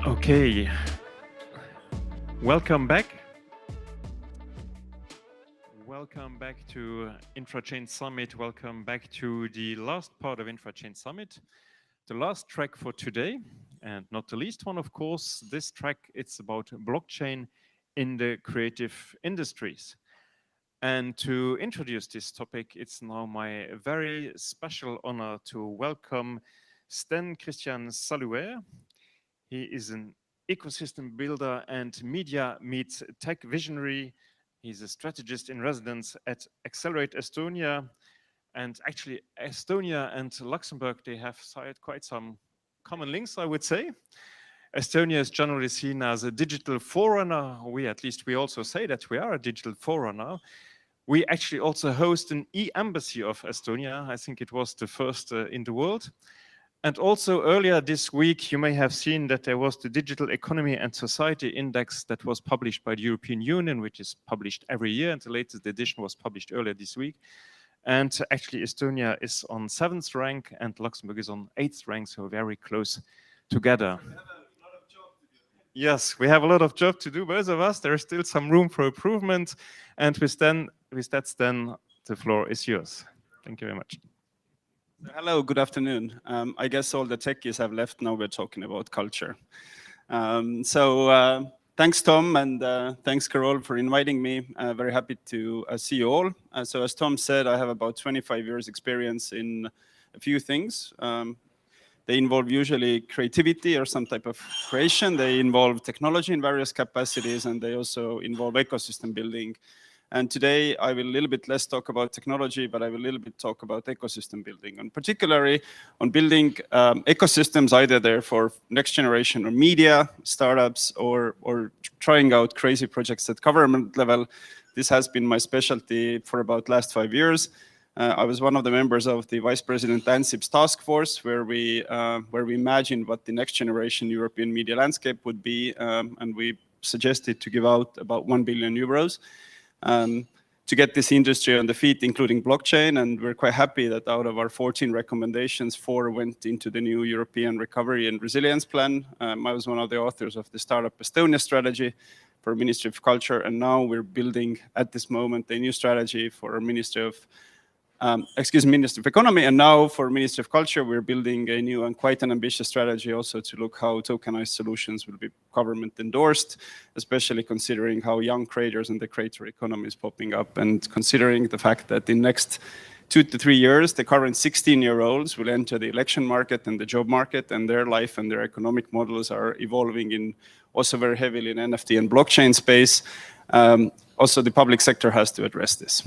Okay, welcome back. Welcome back to Infrachain Summit. Welcome back to the last part of Infrachain Summit. The last track for today, and not the least one, of course. This track, it's about blockchain in the creative industries. And to introduce this topic, it's now my very special honor to welcome Sten-Kristian Saluveer. He is an ecosystem builder and media meets tech visionary. He's a strategist in residence at Accelerate Estonia. And actually, Estonia and Luxembourg, they have quite some common links, I would say. Estonia is generally seen as a digital forerunner. We also say that we are a digital forerunner. We actually also host an e-embassy of Estonia. I think it was the first in the world. And also earlier this week, you may have seen that there was the Digital Economy and Society Index that was published by the European Union, which is published every year. And the latest edition was published earlier this week. And actually, Estonia is on 7th rank and Luxembourg is on 8th rank, so very close together. Yes, we have a lot of job to do, both of us. There is still some room for improvement. And with that, Sten, the floor is yours. Thank you very much. Hello, good afternoon. I guess all the techies have left. Now we're talking about culture. Thanks, Tom, and thanks, Carol, for inviting me. Very happy to see you all. So as Tom said, I have about 25 years experience in a few things. They involve usually creativity or some type of creation. They involve technology in various capacities, and they also involve ecosystem building. And today I will a little bit less talk about technology, but I will a little bit talk about ecosystem building, and particularly on building ecosystems, either there for next generation or media, startups, or trying out crazy projects at government level. This has been my specialty for about last 5 years. I was one of the members of the Vice President Ansip's task force, where we imagined what the next generation European media landscape would be, and we suggested to give out about 1 billion euros. To get this industry on the feet, including blockchain. And we're quite happy that out of our 14 recommendations, 4 went into the new European Recovery and Resilience Plan. I was one of the authors of the Startup Estonia strategy for Ministry of Culture. And now we're building, at this moment, a new strategy for our Ministry of Economy. And now for Ministry of Culture, we're building a new and quite an ambitious strategy also to look how tokenized solutions will be government endorsed, especially considering how young creators and the creator economy is popping up, and considering the fact that in next 2 to 3 years, the current 16-year-olds will enter the election market and the job market, and their life and their economic models are evolving in also very heavily in NFT and blockchain space. Also, the public sector has to address this.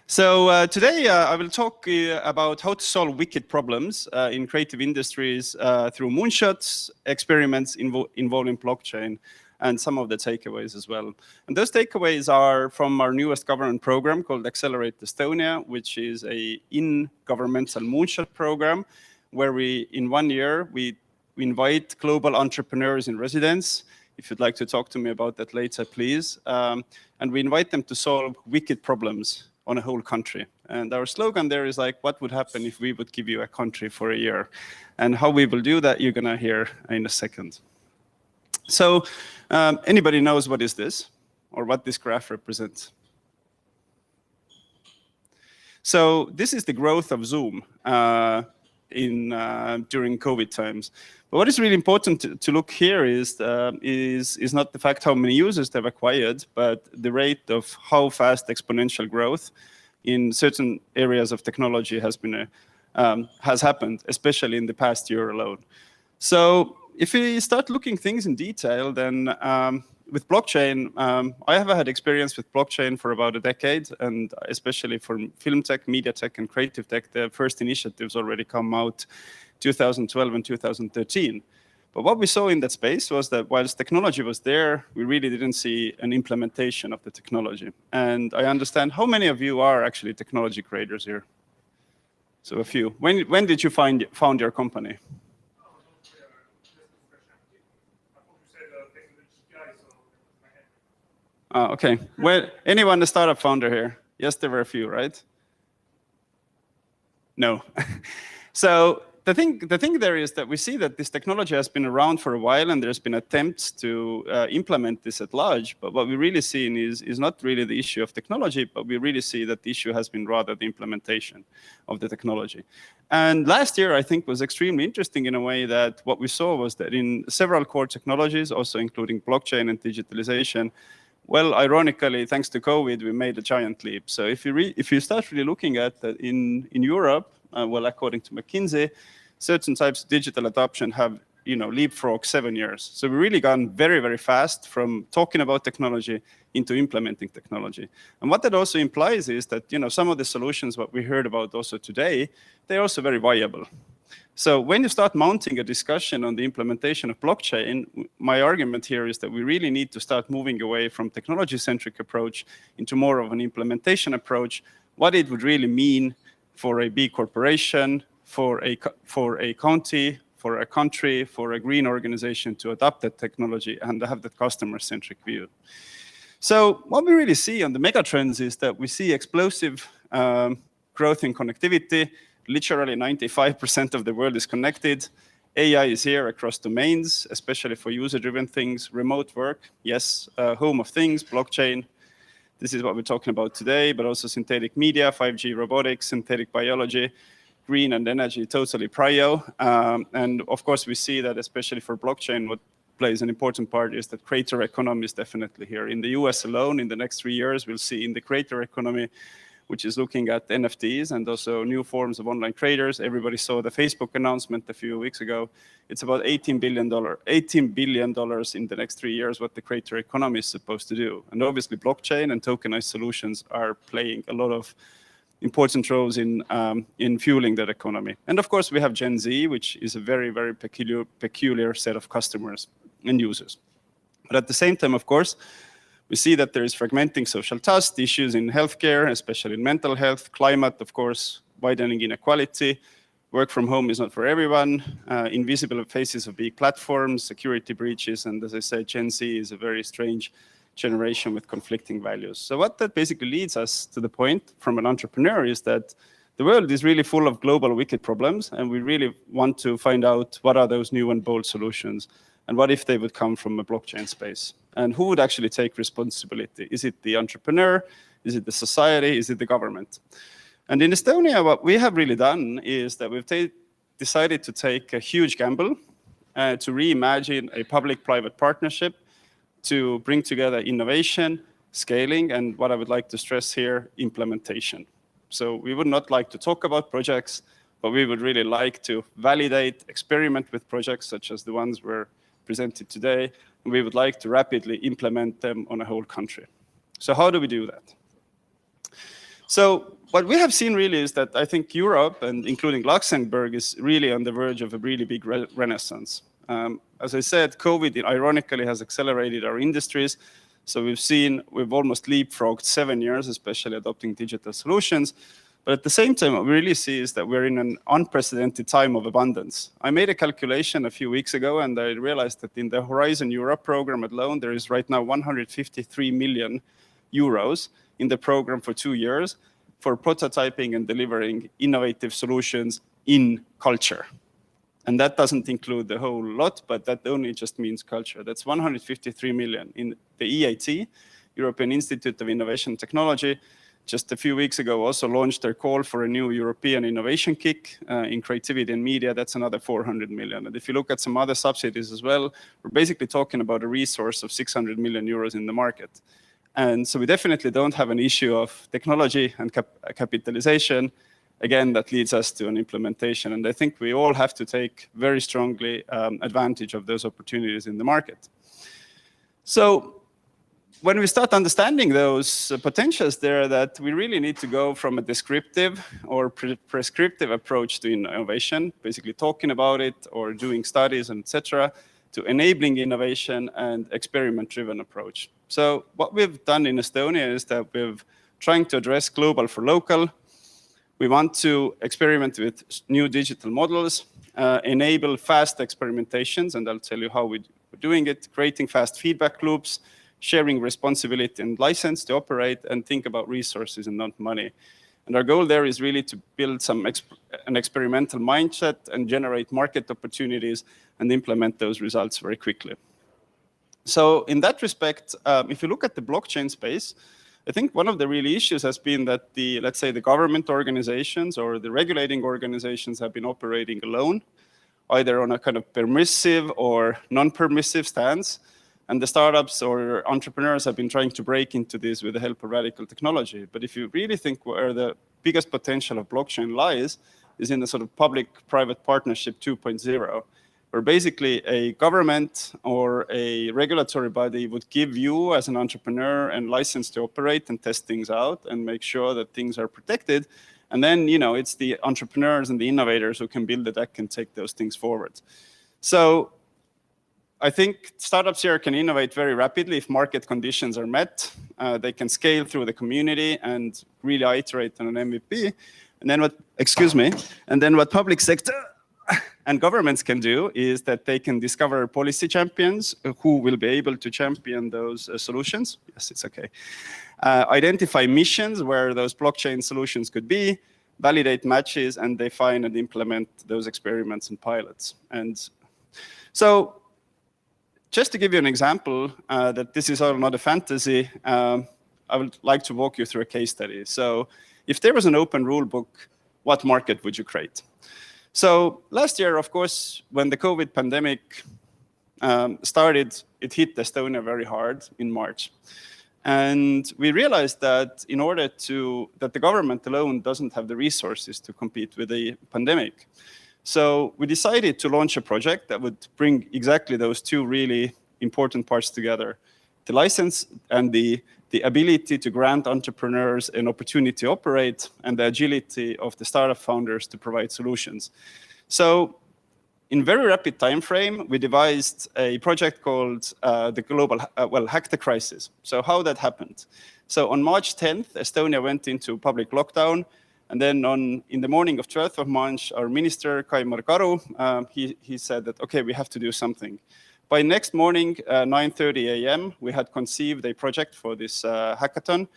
So today I will talk about how to solve wicked problems in creative industries through moonshots, experiments involving blockchain, and some of the takeaways as well. And those takeaways are from our newest government program called Accelerate Estonia, which is a in-governmental moonshot program where in 1 year, we invite global entrepreneurs in residence. If you'd like to talk to me about that later, please. And we invite them to solve wicked problems on a whole country. And our slogan there is like, what would happen if we would give you a country for a year? And how we will do that, you're going to hear in a second. So anybody knows what is this, or what this graph represents? So this is the growth of Zoom during COVID times. But what is really important to look here is not the fact how many users they've acquired, but the rate of how fast exponential growth in certain areas of technology has happened, especially in the past year alone. So if we start looking things in detail, then with blockchain, I have had experience with blockchain for about a decade, and especially for film tech, media tech, and creative tech, the first initiatives already come out 2012 and 2013. But what we saw in that space was that whilst technology was there, we really didn't see an implementation of the technology. And I understand how many of you are actually technology creators here? So a few. When did you found your company? Okay. Well, anyone a startup founder here? Yes, there were a few, right? No. So the thing there is that we see that this technology has been around for a while, and there's been attempts to implement this at large. But what we really see is not really the issue of technology, but we really see that the issue has been rather the implementation of the technology. And last year, I think, was extremely interesting in a way that what we saw was that in several core technologies, also including blockchain and digitalization, well, ironically, thanks to COVID, we made a giant leap. So if you start really looking at that in Europe, well, according to McKinsey, certain types of digital adoption have leapfrog 7 years. So we've really gone very, very fast from talking about technology into implementing technology. And what that also implies is that some of the solutions what we heard about also today, they're also very viable. So when you start mounting a discussion on the implementation of blockchain, my argument here is that we really need to start moving away from technology-centric approach into more of an implementation approach, what it would really mean for a big corporation, for a county, for a country, for a green organization to adopt that technology and have that customer-centric view. So what we really see on the megatrends is that we see explosive growth in connectivity. Literally 95% of the world is connected. AI is here across domains, especially for user-driven things. Remote work, yes, home of things, blockchain. This is what we're talking about today, but also synthetic media, 5G robotics, synthetic biology, green and energy, totally prio. And of course, we see that especially for blockchain, what plays an important part is that creator economy is definitely here. In the US alone, in the next 3 years, we'll see in the creator economy, which is looking at NFTs and also new forms of online traders. Everybody saw the Facebook announcement a few weeks ago. It's about $18 billion in the next 3 years, what the creator economy is supposed to do. And obviously, blockchain and tokenized solutions are playing a lot of important roles in fueling that economy. And of course, we have Gen Z, which is a very, very peculiar set of customers and users. But at the same time, of course, we see that there is fragmenting social trust, issues in healthcare, especially in mental health, climate, of course, widening inequality. Work from home is not for everyone. Invisible faces of big platforms, security breaches, and as I said, Gen Z is a very strange generation with conflicting values. So what that basically leads us to the point from an entrepreneur is that the world is really full of global wicked problems, and we really want to find out what are those new and bold solutions, and what if they would come from a blockchain space. And who would actually take responsibility? Is it the entrepreneur? Is it the society? Is it the government? And in Estonia, what we have really done is that we've decided to take a huge gamble to reimagine a public-private partnership to bring together innovation, scaling, and what I would like to stress here, implementation. So we would not like to talk about projects, but we would really like to validate, experiment with projects such as the ones we're presented today, and we would like to rapidly implement them on a whole country. So how do we do that? So what we have seen really is that I think Europe, and including Luxembourg, is really on the verge of a really big renaissance. As I said, COVID ironically has accelerated our industries. So we've almost leapfrogged 7 years, especially adopting digital solutions. But at the same time, what we really see is that we're in an unprecedented time of abundance. I made a calculation a few weeks ago, and I realized that in the Horizon Europe program alone, there is right now 153 million euros in the program for 2 years for prototyping and delivering innovative solutions in culture. And that doesn't include the whole lot, but that only just means culture. That's 153 million. In the EIT, European Institute of Innovation and Technology, just a few weeks ago also launched their call for a new European innovation kick in creativity and media. That's another 400 million. And if you look at some other subsidies as well, we're basically talking about a resource of 600 million euros in the market. And so we definitely don't have an issue of technology and capitalization. Again, that leads us to an implementation. And I think we all have to take very strongly advantage of those opportunities in the market. So when we start understanding those potentials there, that we really need to go from a descriptive or prescriptive approach to innovation, basically talking about it or doing studies, and etc., to enabling innovation and experiment-driven approach. So what we've done in Estonia is that we've trying to address global for local. We want to experiment with new digital models, enable fast experimentations, and I'll tell you how we're doing it, creating fast feedback loops, sharing responsibility and license to operate, and think about resources and not money. And our goal there is really to build an experimental mindset and generate market opportunities and implement those results very quickly. So in that respect, if you look at the blockchain space, I think one of the real issues has been that let's say the government organizations or the regulating organizations have been operating alone, either on a kind of permissive or non-permissive stance. And the startups or entrepreneurs have been trying to break into this with the help of radical technology. But if you really think where the biggest potential of blockchain lies is in the sort of public-private partnership 2.0, where basically a government or a regulatory body would give you as an entrepreneur a license to operate and test things out and make sure that things are protected. And then, it's the entrepreneurs and the innovators who can build the deck and take those things forward. So I think startups here can innovate very rapidly if market conditions are met. They can scale through the community and really iterate on an MVP. And then what public sector and governments can do is that they can discover policy champions who will be able to champion those solutions. Yes, it's okay. Identify missions where those blockchain solutions could be, validate matches, and define and implement those experiments and pilots. And so just to give you an example that this is all not a fantasy, I would like to walk you through a case study. So if there was an open rule book, what market would you create? So last year, of course, when the COVID pandemic started, it hit Estonia very hard in March. And we realized that that the government alone doesn't have the resources to compete with the pandemic. So we decided to launch a project that would bring exactly those two really important parts together: the license and the ability to grant entrepreneurs an opportunity to operate, and the agility of the startup founders to provide solutions. So in very rapid time frame, we devised a project called the Global Hack the Crisis. So how that happened. So on March 10th, Estonia went into public lockdown. And then in the morning of 12th of March, our minister, Kaimar Karu, he said that, okay, we have to do something. By next morning, 9:30 a.m., we had conceived a project for this hackathon.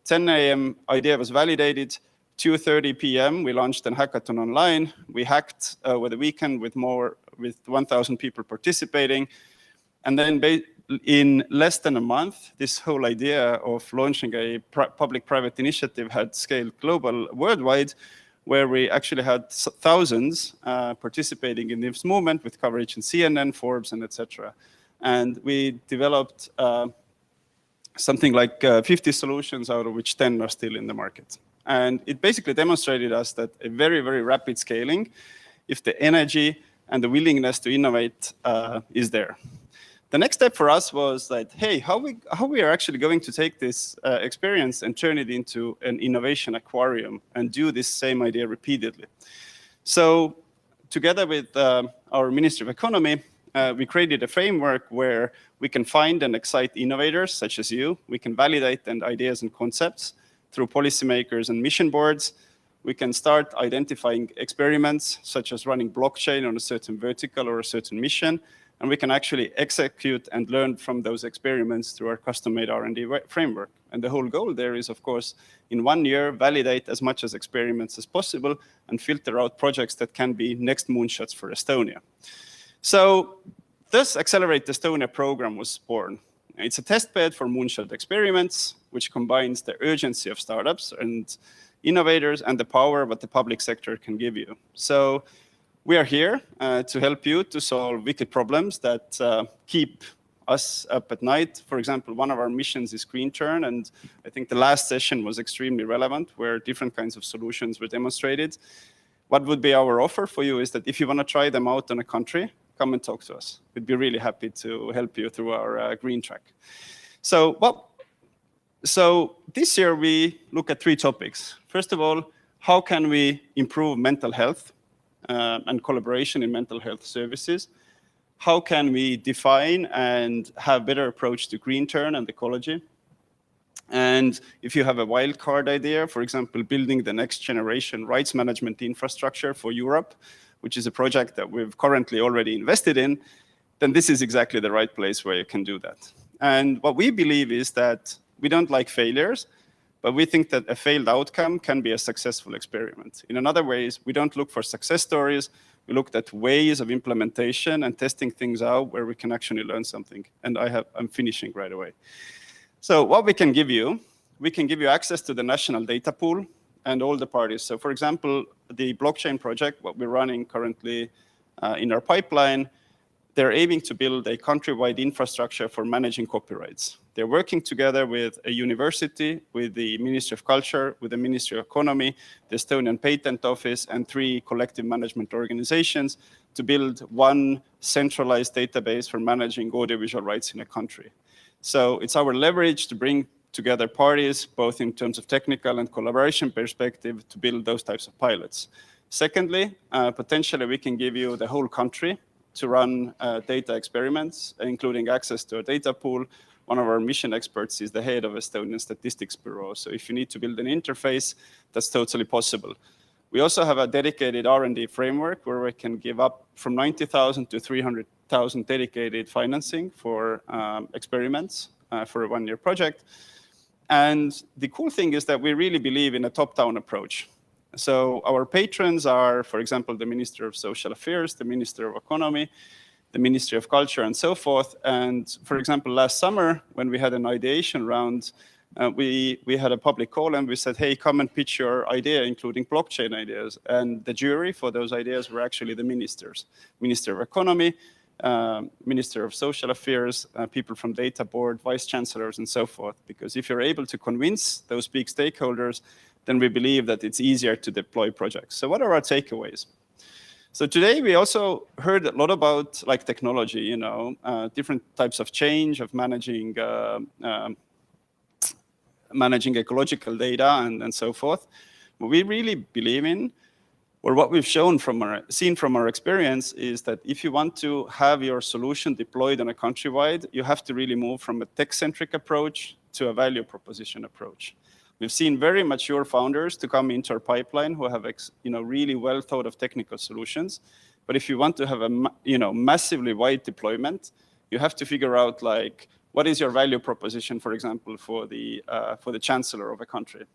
10 a.m., idea was validated. 2:30 p.m., we launched a hackathon online. We hacked over the weekend with 1,000 people participating. And then in less than a month, this whole idea of launching a public-private initiative had scaled global, worldwide, where we actually had thousands participating in this movement with coverage in CNN, Forbes, and etc. And we developed something like 50 solutions, out of which 10 are still in the market. And it basically demonstrated us that a very, very rapid scaling, if the energy and the willingness to innovate is there. The next step for us was that, hey, how we are actually going to take this experience and turn it into an innovation aquarium and do this same idea repeatedly. So together with our Ministry of Economy, we created a framework where we can find and excite innovators such as you. We can validate ideas and concepts through policymakers and mission boards. We can start identifying experiments such as running blockchain on a certain vertical or a certain mission. And we can actually execute and learn from those experiments through our custom-made R&D framework. And the whole goal there is, of course, in 1 year, validate as much as experiments as possible and filter out projects that can be next moonshots for Estonia. So this Accelerate Estonia program was born. It's a testbed for moonshot experiments, which combines the urgency of startups and innovators and the power what the public sector can give you. So we are here to help you to solve wicked problems that keep us up at night. For example, one of our missions is Green Turn, and I think the last session was extremely relevant, where different kinds of solutions were demonstrated. What would be our offer for you is that if you want to try them out on a country, come and talk to us. We'd be really happy to help you through our green track. So this year we look at 3 topics. First of all, how can we improve mental health and collaboration in mental health services? How can we define and have better approach to green turn and ecology? And if you have a wildcard idea, for example, building the next generation rights management infrastructure for Europe, which is a project that we've currently already invested in, then this is exactly the right place where you can do that. And what we believe is that we don't like failures, but we think that a failed outcome can be a successful experiment. In another ways, we don't look for success stories. We looked at ways of implementation and testing things out where we can actually learn something. And I'm finishing right away. So what we can give you access to the national data pool and all the parties. So for example, the blockchain project, what we're running currently in our pipeline, they're aiming to build a countrywide infrastructure for managing copyrights. They're working together with a university, with the Ministry of Culture, with the Ministry of Economy, the Estonian Patent Office, and 3 collective management organizations to build one centralized database for managing audiovisual rights in a country. So it's our leverage to bring together parties, both in terms of technical and collaboration perspective, to build those types of pilots. Secondly, potentially we can give you the whole country to run data experiments, including access to a data pool. One of our mission experts is the head of Estonian Statistics Bureau. So if you need to build an interface, that's totally possible. We also have a dedicated R&D framework where we can give up from 90,000 to 300,000 dedicated financing for experiments for a 1-year project. And the cool thing is that we really believe in a top-down approach. So our patrons are, for example, the Minister of Social Affairs, the Minister of Economy, the Ministry of Culture, and so forth. And for example, last summer, when we had an ideation round, we had a public call and we said, hey, come and pitch your idea, including blockchain ideas. And the jury for those ideas were actually the ministers, Minister of Economy, Minister of Social Affairs, people from Data Board, vice chancellors, and so forth. Because if you're able to convince those big stakeholders, then we believe that it's easier to deploy projects. So what are our takeaways? So today we also heard a lot about like technology, different types of change, of managing ecological data and so forth. What we really believe in, or what we've seen from our experience, is that if you want to have your solution deployed on a countrywide, you have to really move from a tech-centric approach to a value proposition approach. We've seen very mature founders to come into our pipeline who have really well thought of technical solutions. But if you want to have a massively wide deployment, you have to figure out like what is your value proposition, for example, for the chancellor of a country.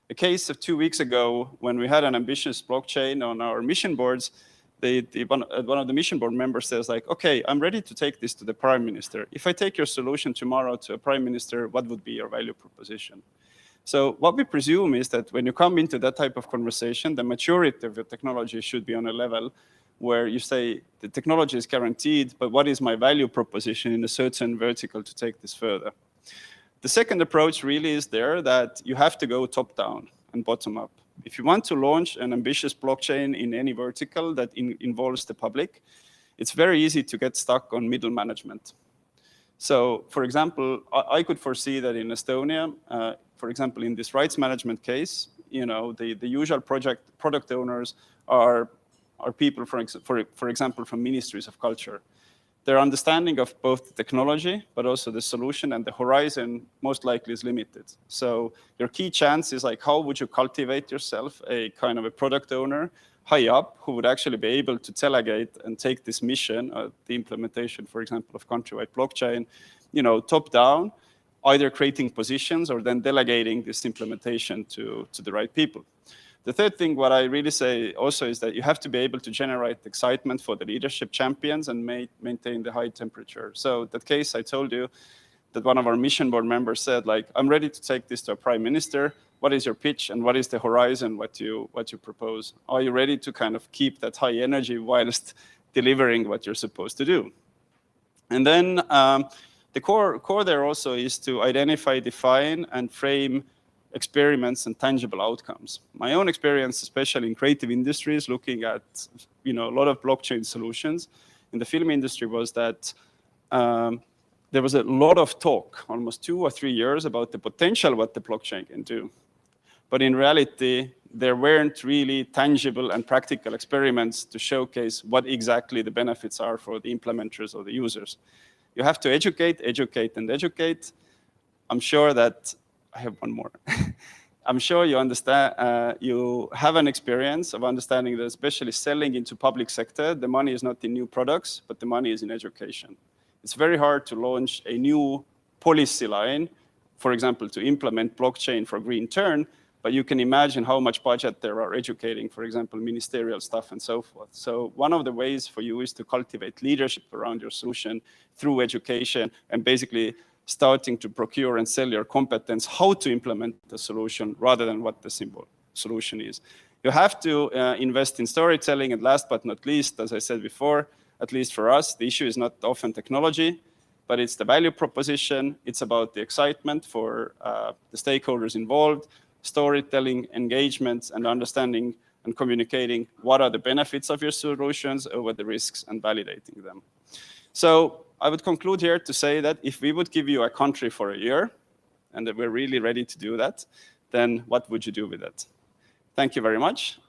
A case of 2 weeks ago when we had an ambitious blockchain on our mission boards, one of the mission board members says like, okay, I'm ready to take this to the prime minister. If I take your solution tomorrow to a prime minister, what would be your value proposition? So what we presume is that when you come into that type of conversation, the maturity of your technology should be on a level where you say the technology is guaranteed, but what is my value proposition in a certain vertical to take this further? The second approach really is there that you have to go top down and bottom up. If you want to launch an ambitious blockchain in any vertical that involves the public, it's very easy to get stuck on middle management. So for example, I could foresee that in Estonia, for example, in this rights management case, the usual product owners are people, for example, from ministries of culture. Their understanding of both the technology, but also the solution and the horizon most likely is limited. So your key chance is like, how would you cultivate yourself a kind of a product owner high up who would actually be able to delegate and take this mission, the implementation, for example, of countrywide blockchain, top down, either creating positions or then delegating this implementation to the right people. The third thing, what I really say also is that you have to be able to generate excitement for the leadership champions and maintain the high temperature. So that case I told you that one of our mission board members said, like, I'm ready to take this to a prime minister. What is your pitch and what is the horizon, what you propose? Are you ready to kind of keep that high energy whilst delivering what you're supposed to do? And then the core there also is to identify, define, and frame experiments and tangible outcomes. My own experience, especially in creative industries, looking at a lot of blockchain solutions in the film industry, was that there was a lot of talk, almost 2 or 3 years, about the potential what the blockchain can do. But in reality, there weren't really tangible and practical experiments to showcase what exactly the benefits are for the implementers or the users. You have to educate, and educate. I'm sure that I have one more. I'm sure you understand, you have an experience of understanding that especially selling into public sector, the money is not in new products, but the money is in education. It's very hard to launch a new policy line for example, to implement blockchain for green turn, but you can imagine how much budget there are educating, for example, ministerial stuff and so forth. So one of the ways for you is to cultivate leadership around your solution through education and basically starting to procure and sell your competence how to implement the solution rather than what the simple solution is. You have to invest in storytelling, and last but not least, as I said before, at least for us, the issue is not often technology, but it's the value proposition. It's about the excitement for the stakeholders involved, storytelling, engagements, and understanding and communicating what are the benefits of your solutions over the risks and validating them. So I would conclude here to say that if we would give you a country for a year, and that we're really ready to do that, then what would you do with it? Thank you very much.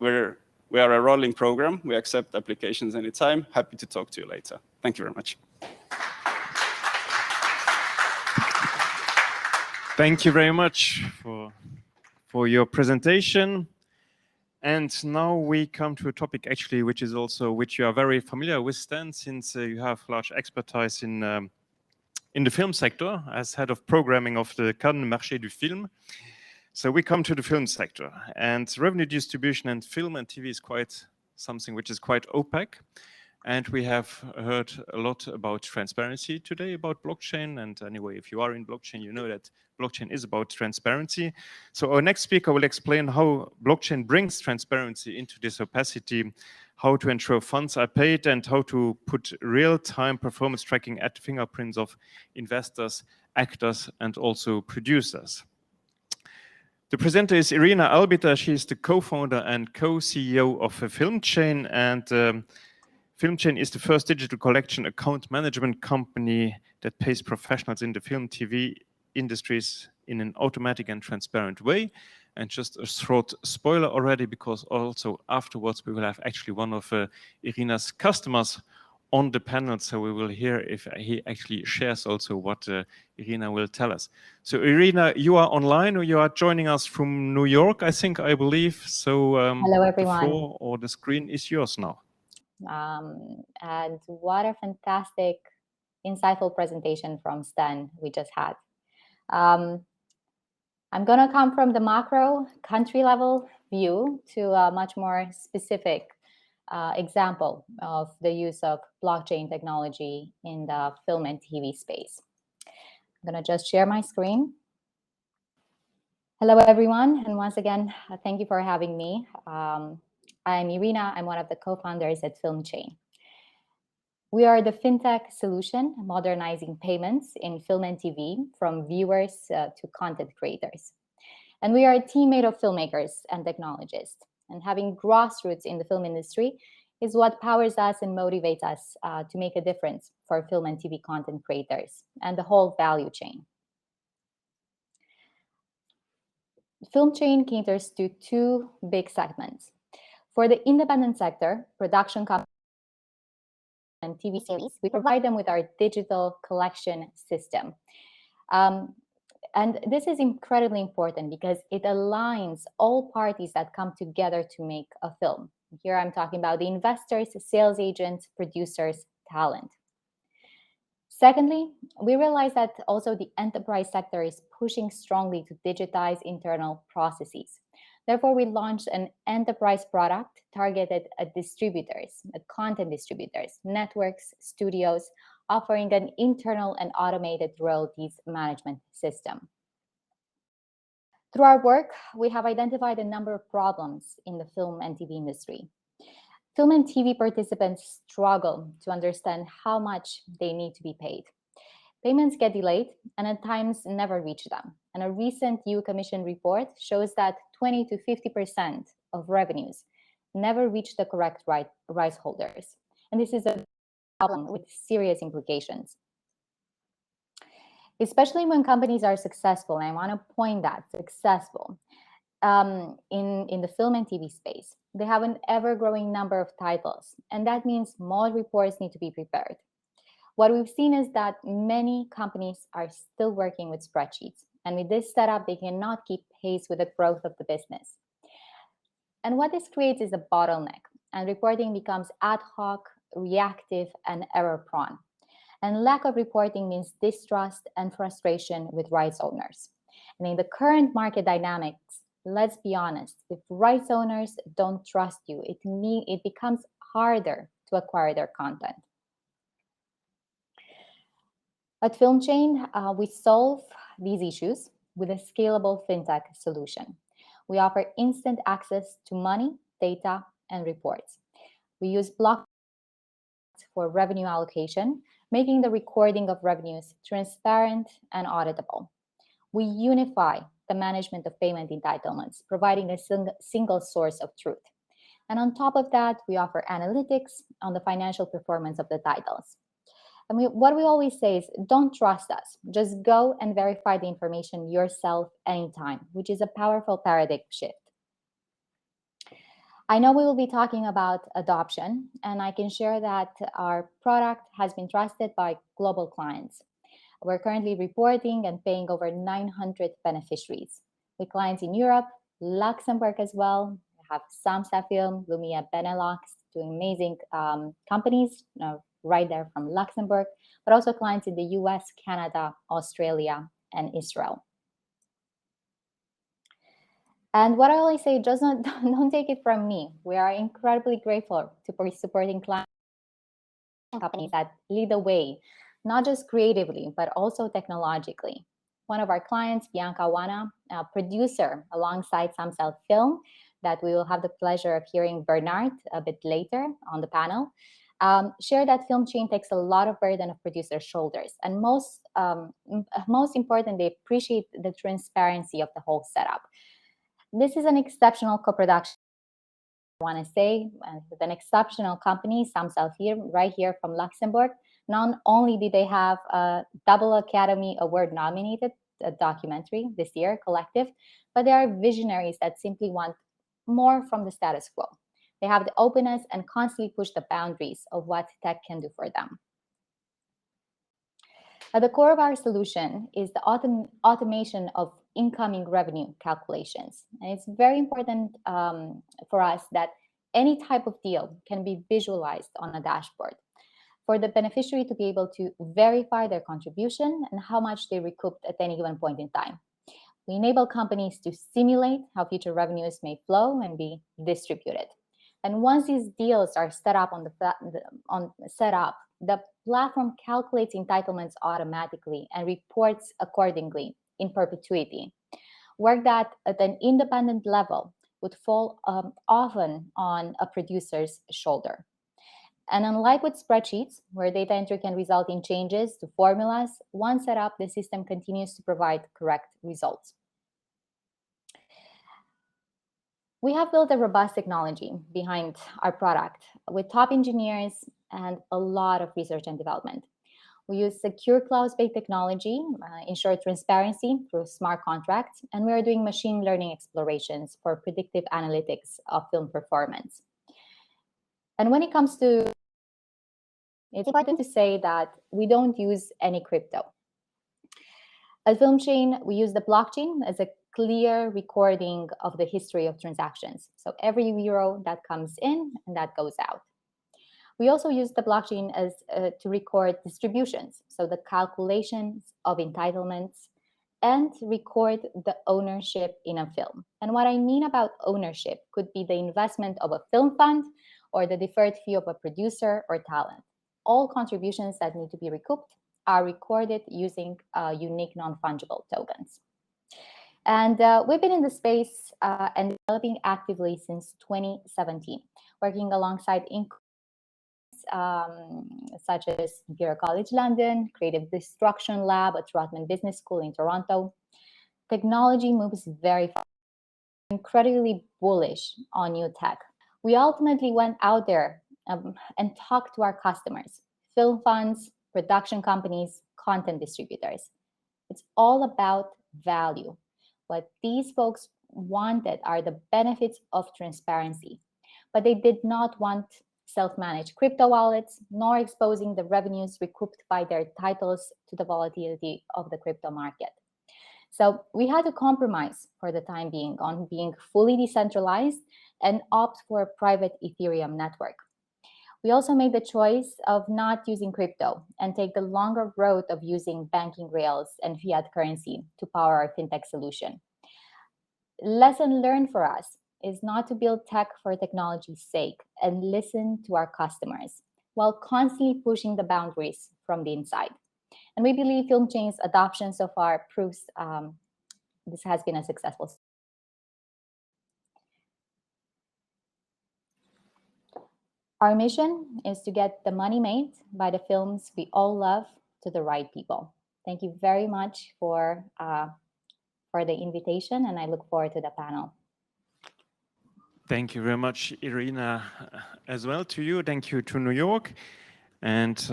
We are a rolling program. We accept applications anytime. Happy to talk to you later. Thank you very much. Thank you very much for your presentation. And now we come to a topic actually which you are very familiar with, Stan, since you have large expertise in the film sector as head of programming of the Cannes Marché du Film. So we come to the film sector, and revenue distribution and film and TV is quite something which is quite opaque. And we have heard a lot about transparency today, about blockchain. And anyway, if you are in blockchain, you know that blockchain is about transparency. So our next speaker will explain how blockchain brings transparency into this opacity, how to ensure funds are paid, and how to put real-time performance tracking at the fingerprints of investors, actors, and also producers. The presenter is Irina Albita. She is the co-founder and co-CEO of FilmChain, and FilmChain is the first digital collection account management company that pays professionals in the film TV industries in an automatic and transparent way. And just a short spoiler already, because also afterwards we will have actually one of Irina's customers on the panel, so we will hear if he actually shares also what Irina will tell us. So Irina, you are online, or you are joining us from New York, I believe. So hello everyone. The floor or the screen is yours now. And what a fantastic, insightful presentation from Sten we just had. I'm going to come from the macro country level view to a much more specific example of the use of blockchain technology in the film and TV space. I'm going to just share my screen. Hello everyone, and once again, thank you for having me. I'm Irina. I'm one of the co-founders at FilmChain. We are the fintech solution modernizing payments in film and TV from viewers to content creators. And we are a team made of filmmakers and technologists. And having grassroots in the film industry is what powers us and motivates us to make a difference for film and TV content creators and the whole value chain. FilmChain caters to two big segments. For the independent sector, production companies and TV series, we provide them with our digital collection system. And this is incredibly important because it aligns all parties that come together to make a film. Here I'm talking about the investors, sales agents, producers, talent. Secondly, we realize that also the enterprise sector is pushing strongly to digitize internal processes. Therefore, we launched an enterprise product targeted at distributors, at content distributors, networks, studios, offering an internal and automated royalties management system. Through our work, we have identified a number of problems in the film and TV industry. Film and TV participants struggle to understand how much they need to be paid. Payments get delayed and at times never reach them. And a recent EU Commission report shows that 20 to 50% of revenues never reach the correct rights holders. And this is a problem with serious implications. Especially when companies are successful, and I want to point that, successful, in the film and TV space. They have an ever-growing number of titles, and that means more reports need to be prepared. What we've seen is that many companies are still working with spreadsheets, and with this setup, they cannot keep pace with the growth of the business. And what this creates is a bottleneck, and reporting becomes ad hoc, reactive, and error-prone. And lack of reporting means distrust and frustration with rights owners. And in the current market dynamics, let's be honest, if rights owners don't trust you, it becomes harder to acquire their content. At FilmChain, we solve these issues with a scalable fintech solution. We offer instant access to money, data, and reports. We use blockchain for revenue allocation, making the recording of revenues transparent and auditable. We unify the management of payment entitlements, providing a single source of truth. And on top of that, we offer analytics on the financial performance of the titles. And what we always say is, don't trust us. Just go and verify the information yourself anytime, which is a powerful paradigm shift. I know we will be talking about adoption, and I can share that our product has been trusted by global clients. We're currently reporting and paying over 900 beneficiaries, with clients in Europe, Luxembourg as well. We have Samsa Film, Lumia Benelux, doing amazing companies right there from Luxembourg, but also clients in the US, Canada, Australia, and Israel. And what I always say, just don't take it from me. We are incredibly grateful to be supporting clients and companies that lead the way, not just creatively, but also technologically. One of our clients, Bianca Wana, a producer alongside Samsa Film, that we will have the pleasure of hearing Bernard a bit later on the panel, shared that FilmChain takes a lot of burden of producers' shoulders. And most important, they appreciate the transparency of the whole setup. This is an exceptional co-production, I want to say, with an exceptional company, Samsa Film, right here from Luxembourg. Not only did they have a double Academy Award nominated documentary this year, Collective, but they are visionaries that simply want more from the status quo. They have the openness and constantly push the boundaries of what tech can do for them. At the core of our solution is the automation of incoming revenue calculations. And it's very important for us that any type of deal can be visualized on a dashboard for the beneficiary to be able to verify their contribution and how much they recouped at any given point in time. We enable companies to simulate how future revenues may flow and be distributed. And once these deals are set up the platform calculates entitlements automatically and reports accordingly in perpetuity. Work that at an independent level would fall often on a producer's shoulder. And unlike with spreadsheets, where data entry can result in changes to formulas, once set up, the system continues to provide correct results. We have built a robust technology behind our product with top engineers and a lot of research and development. We use secure cloud-based technology, ensure transparency through smart contracts, and we are doing machine learning explorations for predictive analytics of film performance. And when it comes to, it's important to say that we don't use any crypto. At FilmChain, we use the blockchain as a clear recording of the history of transactions. So every euro that comes in and that goes out. We also use the blockchain as to record distributions, so the calculations of entitlements, and record the ownership in a film. And what I mean about ownership could be the investment of a film fund or the deferred fee of a producer or talent. All contributions that need to be recouped are recorded using unique non-fungible tokens. And we've been in the space and developing actively since 2017, working alongside such as Imperial College London, Creative Destruction Lab at Rotman Business School in Toronto. Technology moves very fast, incredibly bullish on new tech. We ultimately went out there and talked to our customers, film funds, production companies, content distributors. It's all about value. What these folks wanted are the benefits of transparency, but they did not want self-managed crypto wallets, nor exposing the revenues recouped by their titles to the volatility of the crypto market. So we had to compromise for the time being on being fully decentralized and opt for a private Ethereum network. We also made the choice of not using crypto and take the longer road of using banking rails and fiat currency to power our fintech solution. Lesson learned for us is not to build tech for technology's sake and listen to our customers while constantly pushing the boundaries from the inside. And we believe FilmChain's adoption so far proves this has been a successful. Our mission is to get the money made by the films we all love to the right people. Thank you very much for the invitation, and I look forward to the panel. Thank you very much, Irina, as well to you. Thank you to New York. And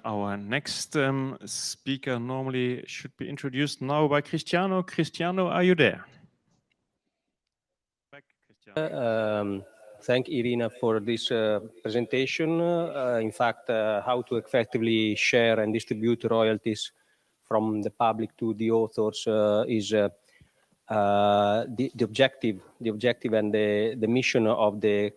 our next speaker normally should be introduced now by Cristiano. Cristiano, are you there? Back, Cristiano. Thank Irina for this presentation. In fact, how to effectively share and distribute royalties from the public to the authors is the objective and the mission of the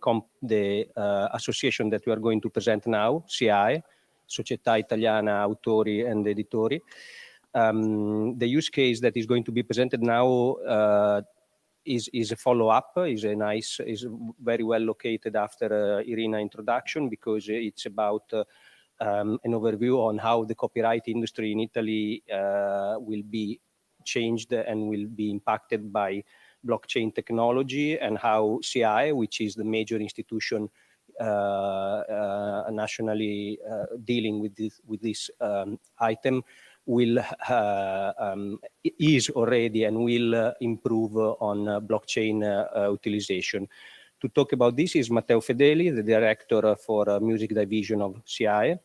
association that we are going to present now, CI, Società Italiana Autori and Editori. The use case that is going to be presented now is a follow-up, is very well located after Irina introduction, because it's about an overview on how the copyright industry in Italy will be changed and will be impacted by blockchain technology, and how CI, which is the major institution nationally dealing with this item, is already and will improve on blockchain utilization. To talk about this is Matteo Fedeli, the director for music division of CI.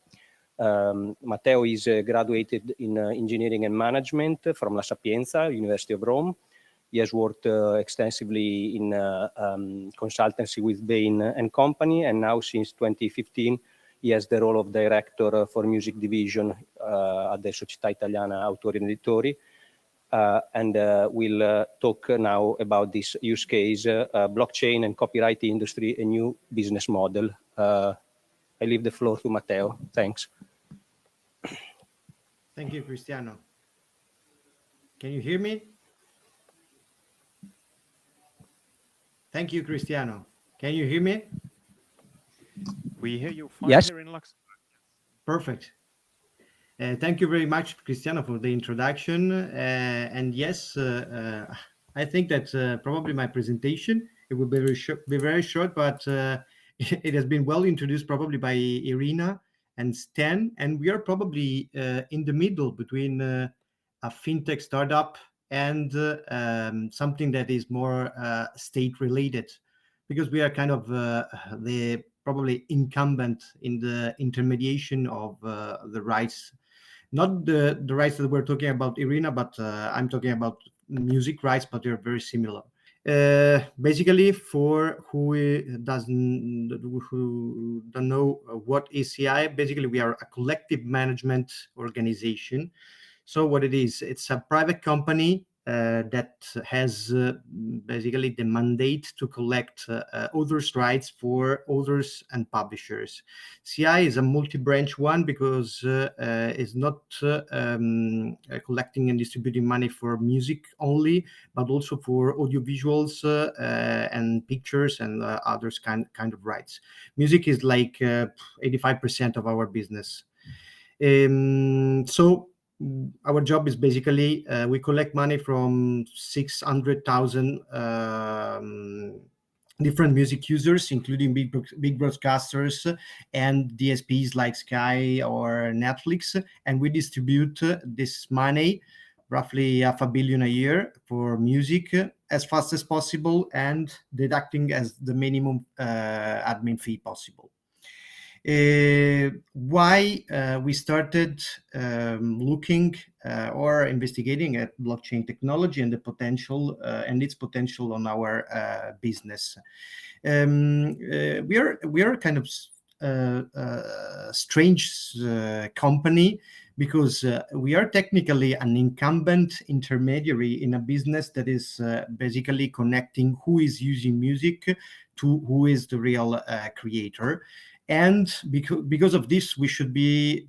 Matteo is graduated in engineering and management from La Sapienza, University of Rome. He has worked extensively in consultancy with Bain and Company, and now since 2015, he has the role of director for music division at the Società Italiana Autori and Editori. And we'll talk now about this use case, blockchain and copyright industry, a new business model. I leave the floor to Matteo. Thanks. Thank you, Cristiano. Can you hear me? Thank you, Cristiano. Can you hear me? We hear you fine. Yes. Here in Luxembourg. Perfect. Thank you very much, Cristiano, for the introduction. And yes, I think that probably my presentation, it will be very short, but it has been well introduced probably by Irina and Sten. And we are probably in the middle between a fintech startup and something that is more state related, because we are kind of the probably incumbent in the intermediation of the rights, not the rights that we're talking about, Irina, but I'm talking about music rights, but they're very similar. Basically, for who don't know what is CI, basically we are a collective management organization. So what it is, it's a private company that has basically the mandate to collect authors' rights for authors and publishers. CI is a multi-branch one because it's not collecting and distributing money for music only, but also for audiovisuals and pictures and others kind of rights. Music is like 85% of our business. So our job is basically we collect money from 600,000 different music users, including big broadcasters and DSPs like Sky or Netflix, and we distribute this money, roughly $500 million a year, for music as fast as possible and deducting as the minimum admin fee possible. Why we started looking or investigating at blockchain technology and the potential and its potential on our business. We are kind of strange company because we are technically an incumbent intermediary in a business that is basically connecting who is using music to who is the real creator. And because of this, we should be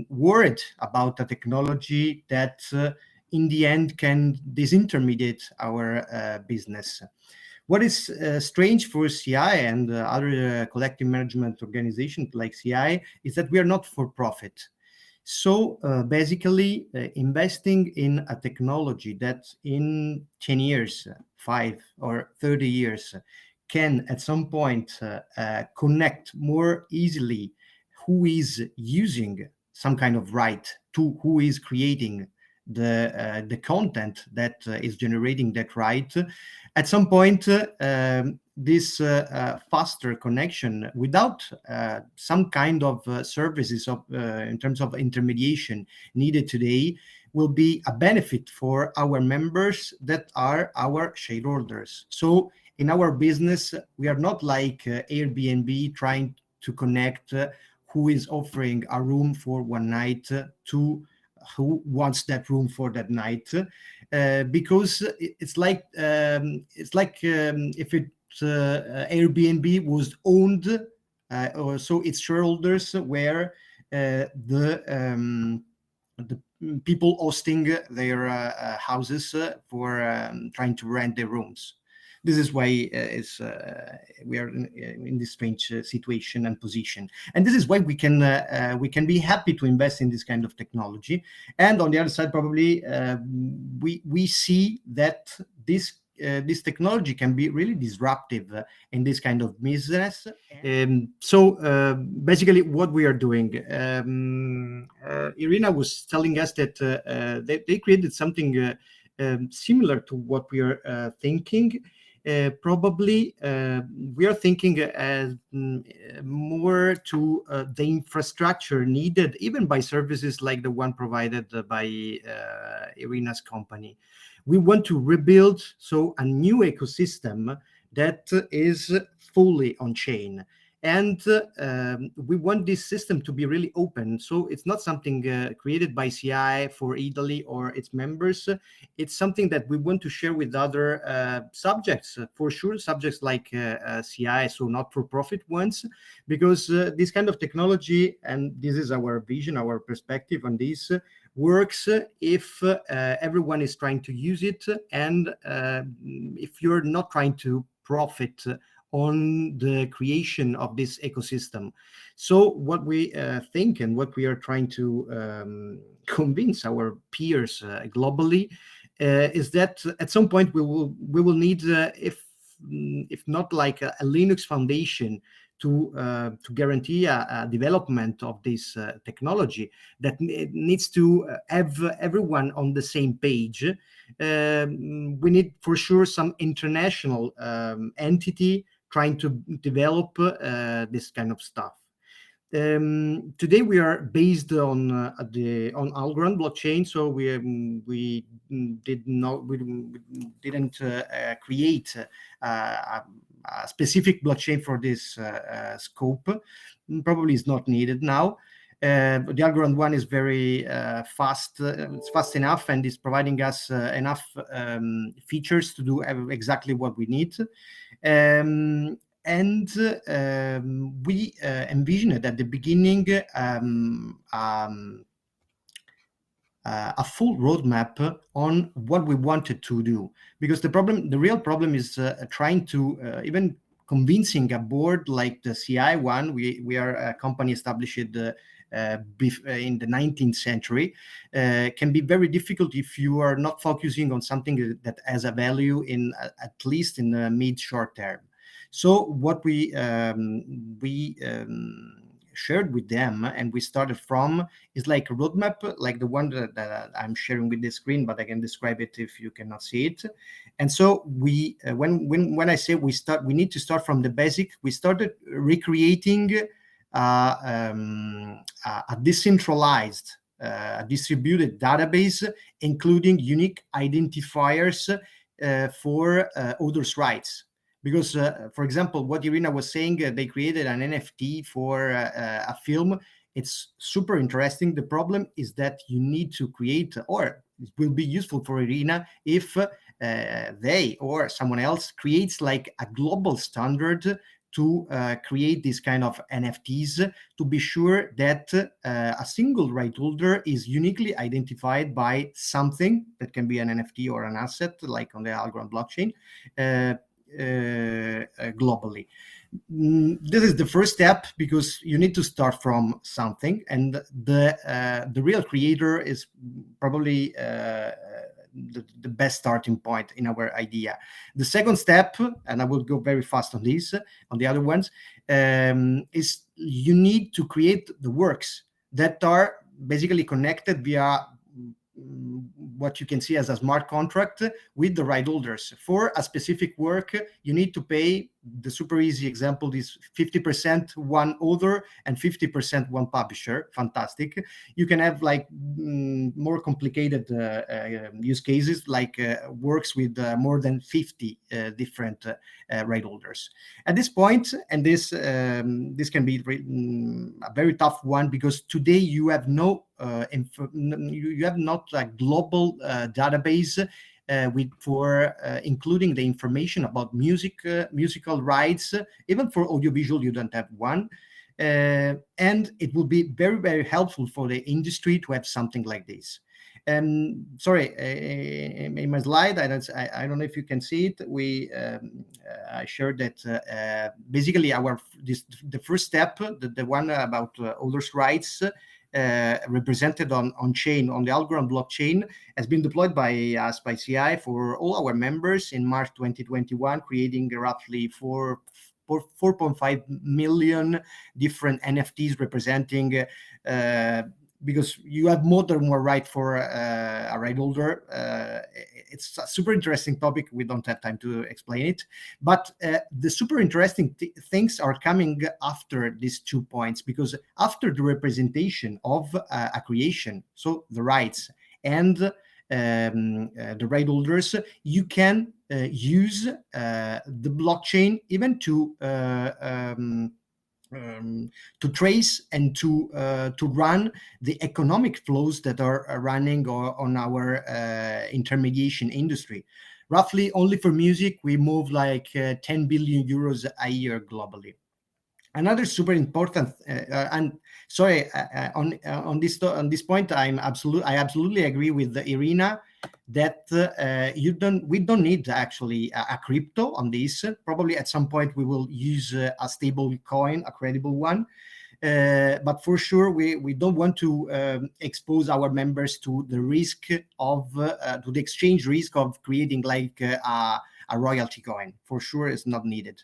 worried about a technology that in the end can disintermediate our business. What is strange for CI and other collective management organizations like CI is that we are not for profit. So basically, investing in a technology that in 10 years, 5 or 30 years, can at some point connect more easily who is using some kind of right to who is creating the content that is generating that right. At some point, this faster connection without some kind of services of in terms of intermediation needed today will be a benefit for our members that are our shareholders. So in our business, we are not like Airbnb trying to connect who is offering a room for one night to who wants that room for that night, because it's like if it Airbnb was owned, or so its shareholders were the people hosting their houses for trying to rent their rooms. This is why we are in this strange situation and position, and this is why we can be happy to invest in this kind of technology. And on the other side, probably we see that this technology can be really disruptive in this kind of business. So basically, what we are doing, Irina was telling us that they created something similar to what we are thinking. Probably we are thinking as more to the infrastructure needed even by services like the one provided by Irina's company. We want to rebuild a new ecosystem that is fully on chain. And we want this system to be really open. So it's not something created by CI for Italy or its members. It's something that we want to share with other subjects, for sure, subjects like CI, so not-for-profit ones, because this kind of technology, and this is our vision, our perspective on this, works if everyone is trying to use it, and if you're not trying to profit on the creation of this ecosystem. So what we think and what we are trying to convince our peers globally is that at some point we will need, if not like a Linux Foundation, to guarantee a development of this technology that needs to have everyone on the same page. We need for sure some international entity trying to develop this kind of stuff. Today we are based on Algorand blockchain, so we didn't create a specific blockchain for this scope. Probably is not needed now. The Algorand one is very fast. It's fast enough and is providing us enough features to do exactly what we need. And we envisioned at the beginning a full roadmap on what we wanted to do, because the real problem is trying to even convincing a board like the CI one. We are a company established in the 19th century, can be very difficult if you are not focusing on something that has a value in at least in the mid-short term. So what we shared with them and we started from is like a roadmap, like the one that I'm sharing with the screen, but I can describe it if you cannot see it. And so we, when I say we need to start from the basic, we started recreating a decentralized, distributed database, including unique identifiers for authors' rights. Because, for example, what Irina was saying, they created an NFT for a film. It's super interesting. The problem is that you need to create, or it will be useful for Irina if they or someone else creates like a global standard to create this kind of NFTs to be sure that a single right holder is uniquely identified by something that can be an NFT or an asset, like on the Algorand blockchain, globally. This is the first step because you need to start from something, and the real creator is probably the best starting point in our idea. The second step, and I will go very fast on this, on the other ones, is you need to create the works that are basically connected via what you can see as a smart contract with the right holders. For a specific work, you need to pay, the super easy example is 50% one author and 50% one publisher. Fantastic. You can have like more complicated use cases, like works with more than 50 different right holders. At this point, and this can be a very tough one, because today you have you have not a global database for including the information about musical rights. Even for audiovisual, you don't have one. And it will be very, very helpful for the industry to have something like this. Sorry, in my slide, I don't know if you can see it. I shared that basically the first step, the one about authors' rights, represented on chain, on the Algorand blockchain, has been deployed by us, by CI, for all our members in March 2021, creating roughly 4.5 million different NFTs representing, because you have more than one right for a right holder. It's a super interesting topic. We don't have time to explain it, but the super interesting things are coming after these 2 points, because after the representation of a creation, so the rights and the right holders, you can use the blockchain even to trace and to run the economic flows that are running on our intermediation industry. Roughly, only for music, we move like 10 billion euros a year globally. Another super important, and sorry, on this point, I absolutely agree with Irina that we don't need actually a crypto on this. Probably at some point we will use a stable coin, a credible one. But for sure, we don't want to expose our members to the risk of to the exchange risk of creating like a royalty coin. For sure, it's not needed.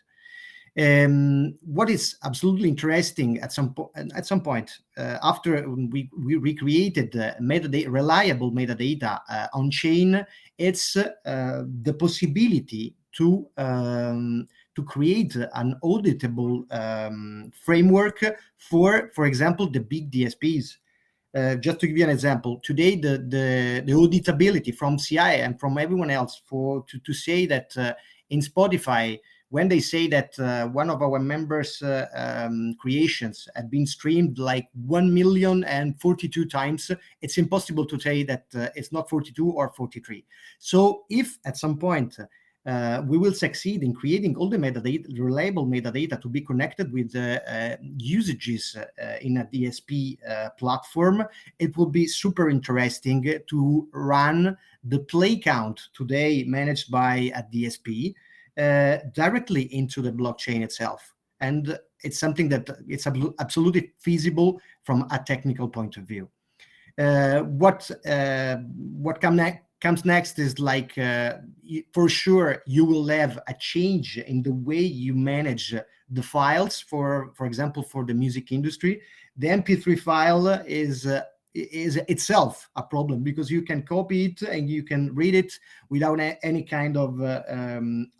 What is absolutely interesting at some point after we recreated reliable metadata on chain, it's the possibility to create an auditable framework for example, the big DSPs. Just to give you an example, today the auditability from CI and from everyone else to say that in Spotify, when they say that one of our members' creations had been streamed like 1,042 times, it's impossible to say that it's not 42 or 43. So if at some point we will succeed in creating all the metadata, reliable metadata, to be connected with usages in a DSP platform, it will be super interesting to run the play count today managed by a DSP directly into the blockchain itself. And it's something that it's absolutely feasible from a technical point of view. What comes next is like, for sure, you will have a change in the way you manage the files. For example, for the music industry, the MP3 file is itself a problem, because you can copy it and you can read it without any kind of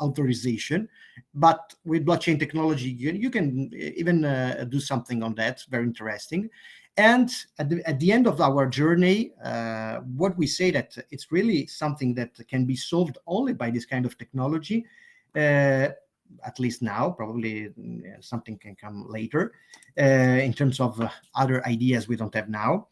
authorization. But with blockchain technology, you can even do something on that. Very interesting. And at the end of our journey, what we say that it's really something that can be solved only by this kind of technology, at least now. Probably something can come later in terms of other ideas we don't have now.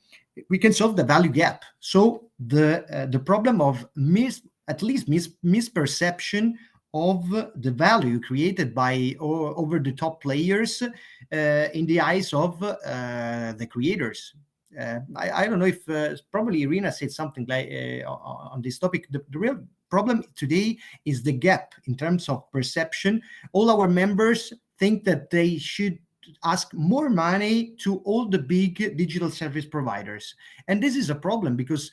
We can solve the value gap. So the problem of misperception of the value created by over-the-top players in the eyes of the creators. I don't know if probably Irina said something like on this topic. The real problem today is the gap in terms of perception. All our members think that they should ask more money to all the big digital service providers, and this is a problem because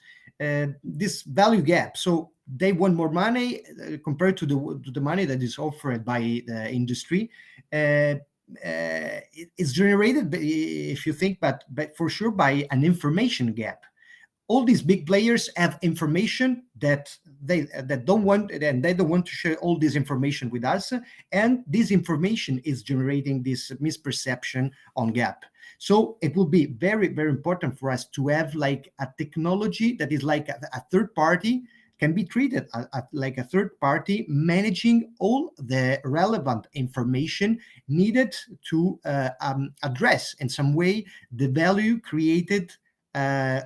this value gap. So they want more money compared to the money that is offered by the industry. It's generated, if you think, but for sure by an information gap. All these big players have information that they don't want, and they don't want to share all this information with us. And this information is generating this misperception on gap. So it will be very, very important for us to have like a technology that is like a third party, can be treated like a third party, managing all the relevant information needed to address in some way the value created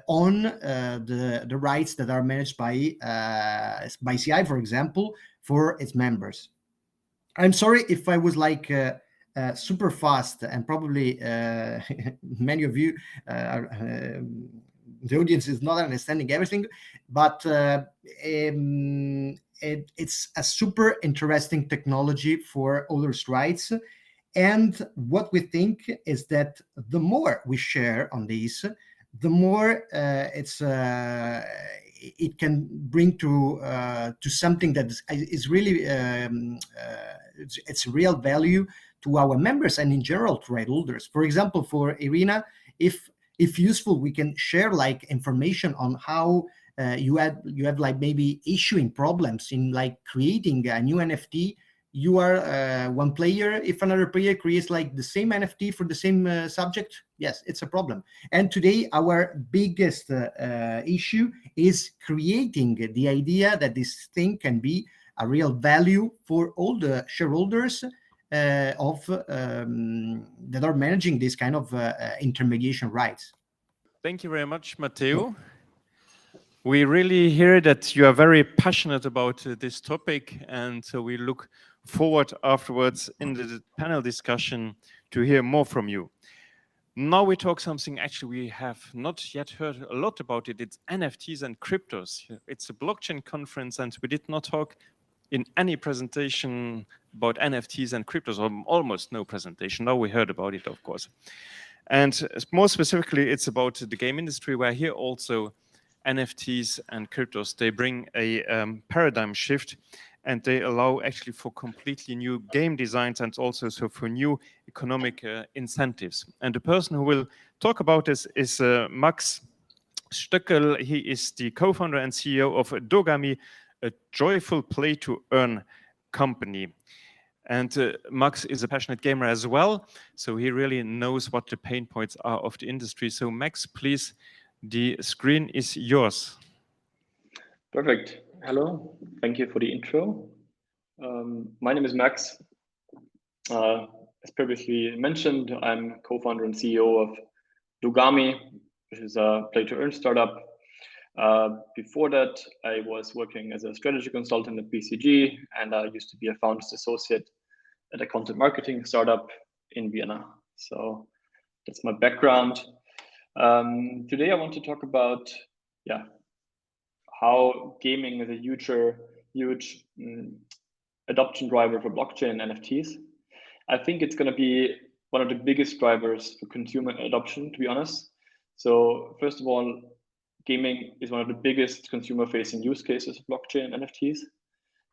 on the rights that are managed by CI, for example, for its members. I'm sorry if I was like super fast, and probably many of you, the audience is not understanding everything, but it's a super interesting technology for others' rights. And what we think is that the more we share on this, the more it can bring to something that is really it's real value to our members and in general to right holders. For example, for Irina, if useful, we can share like information on how you have like maybe issuing problems in like creating a new NFT. You are one player. If another player creates like the same NFT for the same subject, yes, it's a problem. And today our biggest issue is creating the idea that this thing can be a real value for all the shareholders that are managing this kind of intermediation rights. Thank you very much, Matteo. We really hear that you are very passionate about this topic, and so we look forward afterwards in the panel discussion to hear more from you. Now we talk something actually we have not yet heard a lot about it. It's NFTs and cryptos. It's a blockchain conference, and we did not talk in any presentation about NFTs and cryptos, or almost no presentation. Now we heard about it, of course. And more specifically, it's about the game industry, where here also NFTs and cryptos, they bring a paradigm shift, and they allow actually for completely new game designs and also so for new economic incentives. And the person who will talk about this is Max Stoeckl. He is the co-founder and CEO of Dogami, a joyful play-to-earn company. And Max is a passionate gamer as well, so he really knows what the pain points are of the industry. So Max, please, the screen is yours. Perfect. Hello, thank you for the intro. My name is Max. As previously mentioned, I'm co-founder and CEO of Dogami, which is a play-to-earn startup. Before that, I was working as a strategy consultant at BCG, and I used to be a founder's associate at a content marketing startup in Vienna. So that's my background. Today I want to talk about how gaming is a huge adoption driver for blockchain and NFTs. I think it's going to be one of the biggest drivers for consumer adoption, to be honest. So first of all, gaming is one of the biggest consumer-facing use cases of blockchain and NFTs.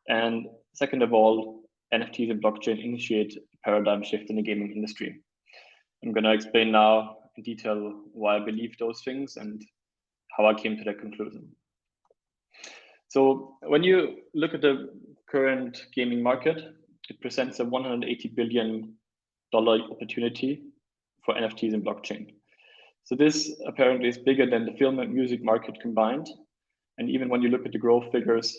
And second of all, NFTs and blockchain initiate a paradigm shift in the gaming industry. I'm going to explain now in detail why I believe those things and how I came to that conclusion. So when you look at the current gaming market, it presents a $180 billion opportunity for NFTs and blockchain. So this apparently is bigger than the film and music market combined. And even when you look at the growth figures,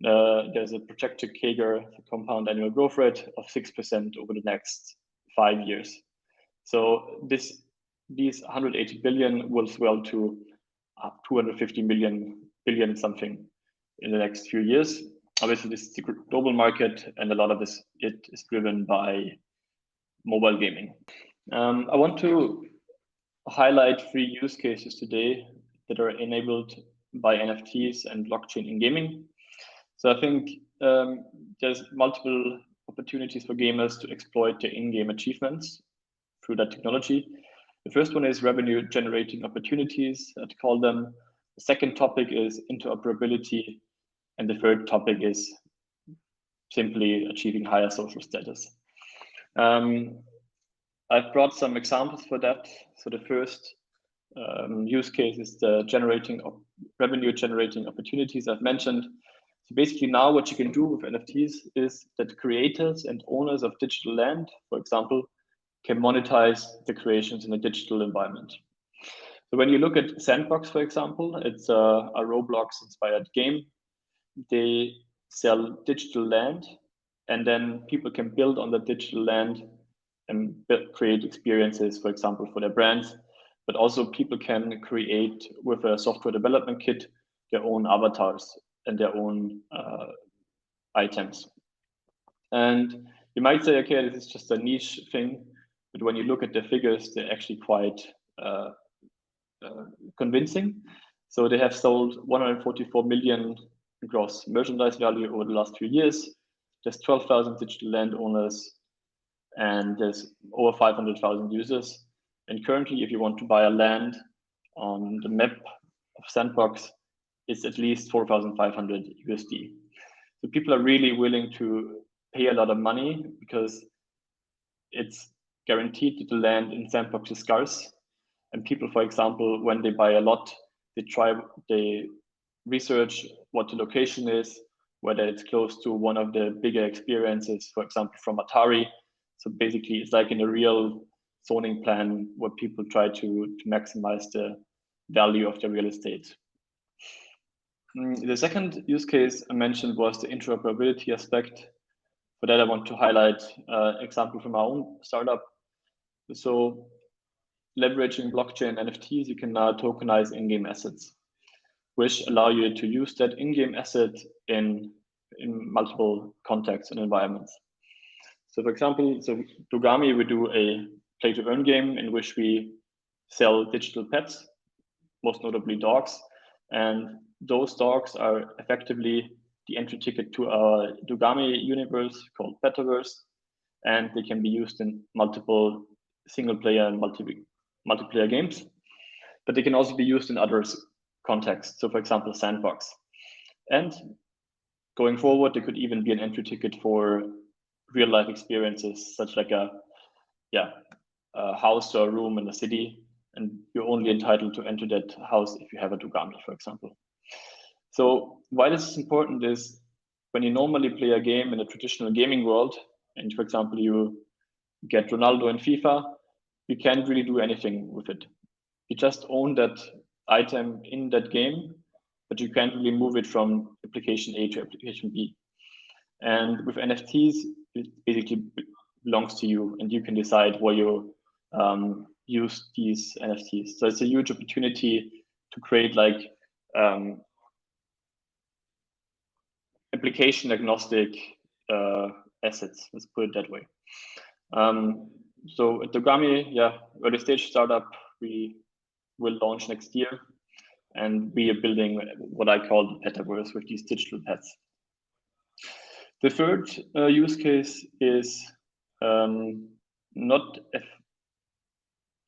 there's a projected CAGR, compound annual growth rate, of 6% over the next 5 years. So these 180 billion will swell to 250 billion something in the next few years. obviously this is the global market, and a lot of it is driven by mobile gaming. I want to highlight 3 use cases today that are enabled by NFTs and blockchain in gaming. So I think there's multiple opportunities for gamers to exploit their in-game achievements through that technology. The first one is revenue generating opportunities, I'd call them. The second topic is interoperability. And the third topic is simply achieving higher social status. I've brought some examples for that. So the first use case is the revenue generating opportunities I've mentioned. So basically now what you can do with NFTs is that creators and owners of digital land, for example, can monetize the creations in a digital environment. So when you look at Sandbox, for example, it's a Roblox-inspired game. They sell digital land, and then people can build on the digital land and create experiences, for example, for their brands. But also people can create with a software development kit their own avatars and their own items. And you might say, okay, this is just a niche thing, but when you look at the figures, they're actually quite convincing. So they have sold 144 million gross merchandise value over the last few years. There's 12,000 digital landowners, and there's over 500,000 users. And currently, if you want to buy a land on the map of Sandbox, it's at least 4,500 USD. So people are really willing to pay a lot of money because it's guaranteed that the land in Sandbox is scarce. And people, for example, when they buy a lot, they research what the location is, whether it's close to one of the bigger experiences, for example, from Atari. So basically, it's like in a real zoning plan where people try to maximize the value of the real estate. The second use case I mentioned was the interoperability aspect. For that, I want to highlight an example from our own startup. So leveraging blockchain NFTs, you can now tokenize in-game assets, which allow you to use that in-game asset in multiple contexts and environments. So for example, Dogami, we do a play-to-earn game in which we sell digital pets, most notably dogs. And those dogs are effectively the entry ticket to our Dogami universe called Petaverse. And they can be used in multiple single-player and multiplayer games. But they can also be used in other contexts. So for example, Sandbox. And going forward, there could even be an entry ticket for real life experiences, such like a house or a room in a city, and you're only entitled to enter that house if you have a Dogami, for example. So why this is important is when you normally play a game in a traditional gaming world, and for example, you get Ronaldo in FIFA, you can't really do anything with it. You just own that item in that game, but you can't really move it from application A to application B. And with NFTs, it basically belongs to you, and you can decide where you use these NFTs. So it's a huge opportunity to create like application agnostic assets. Let's put it that way. So at Dogami, early stage startup, we will launch next year, and we are building what I call the Petaverse with these digital pets. The third use case is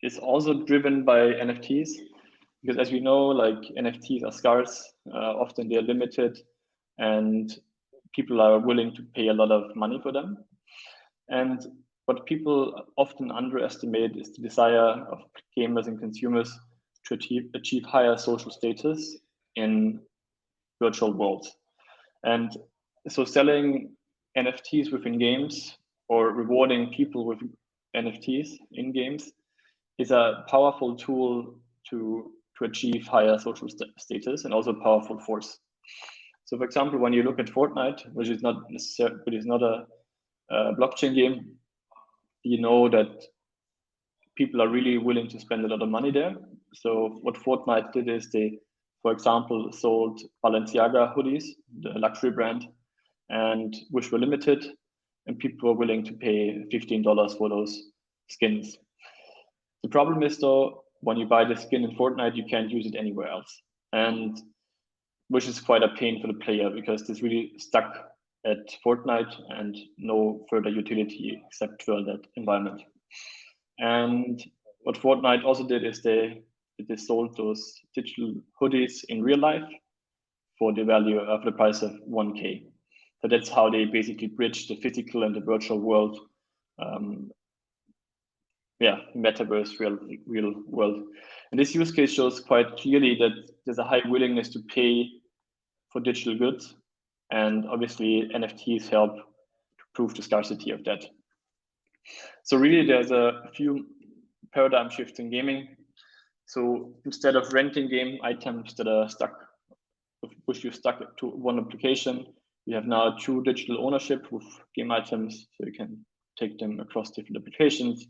is also driven by NFTs, because as we know, like NFTs are scarce, often they're limited, and people are willing to pay a lot of money for them. And what people often underestimate is the desire of gamers and consumers to achieve higher social status in virtual worlds. And so selling NFTs within games or rewarding people with NFTs in games is a powerful tool to achieve higher social status, and also a powerful force. So for example, when you look at Fortnite, which is not necessarily, but is not a blockchain game, you know that people are really willing to spend a lot of money there. So what Fortnite did is they, for example, sold Balenciaga hoodies, the luxury brand, and which were limited, and people were willing to pay $15 for those skins. The problem is though, when you buy the skin in Fortnite, you can't use it anywhere else, and which is quite a pain for the player because it's really stuck at Fortnite and no further utility except for that environment. And what Fortnite also did is they sold those digital hoodies in real life for the value of the price of 1K. So that's how they basically bridge the physical and the virtual world. Metaverse, real world. And this use case shows quite clearly that there's a high willingness to pay for digital goods. And obviously NFTs help to prove the scarcity of that. So really there's a few paradigm shifts in gaming. So instead of renting game items that are stuck, which you stuck to one application, you have now true digital ownership with game items, so you can take them across different applications.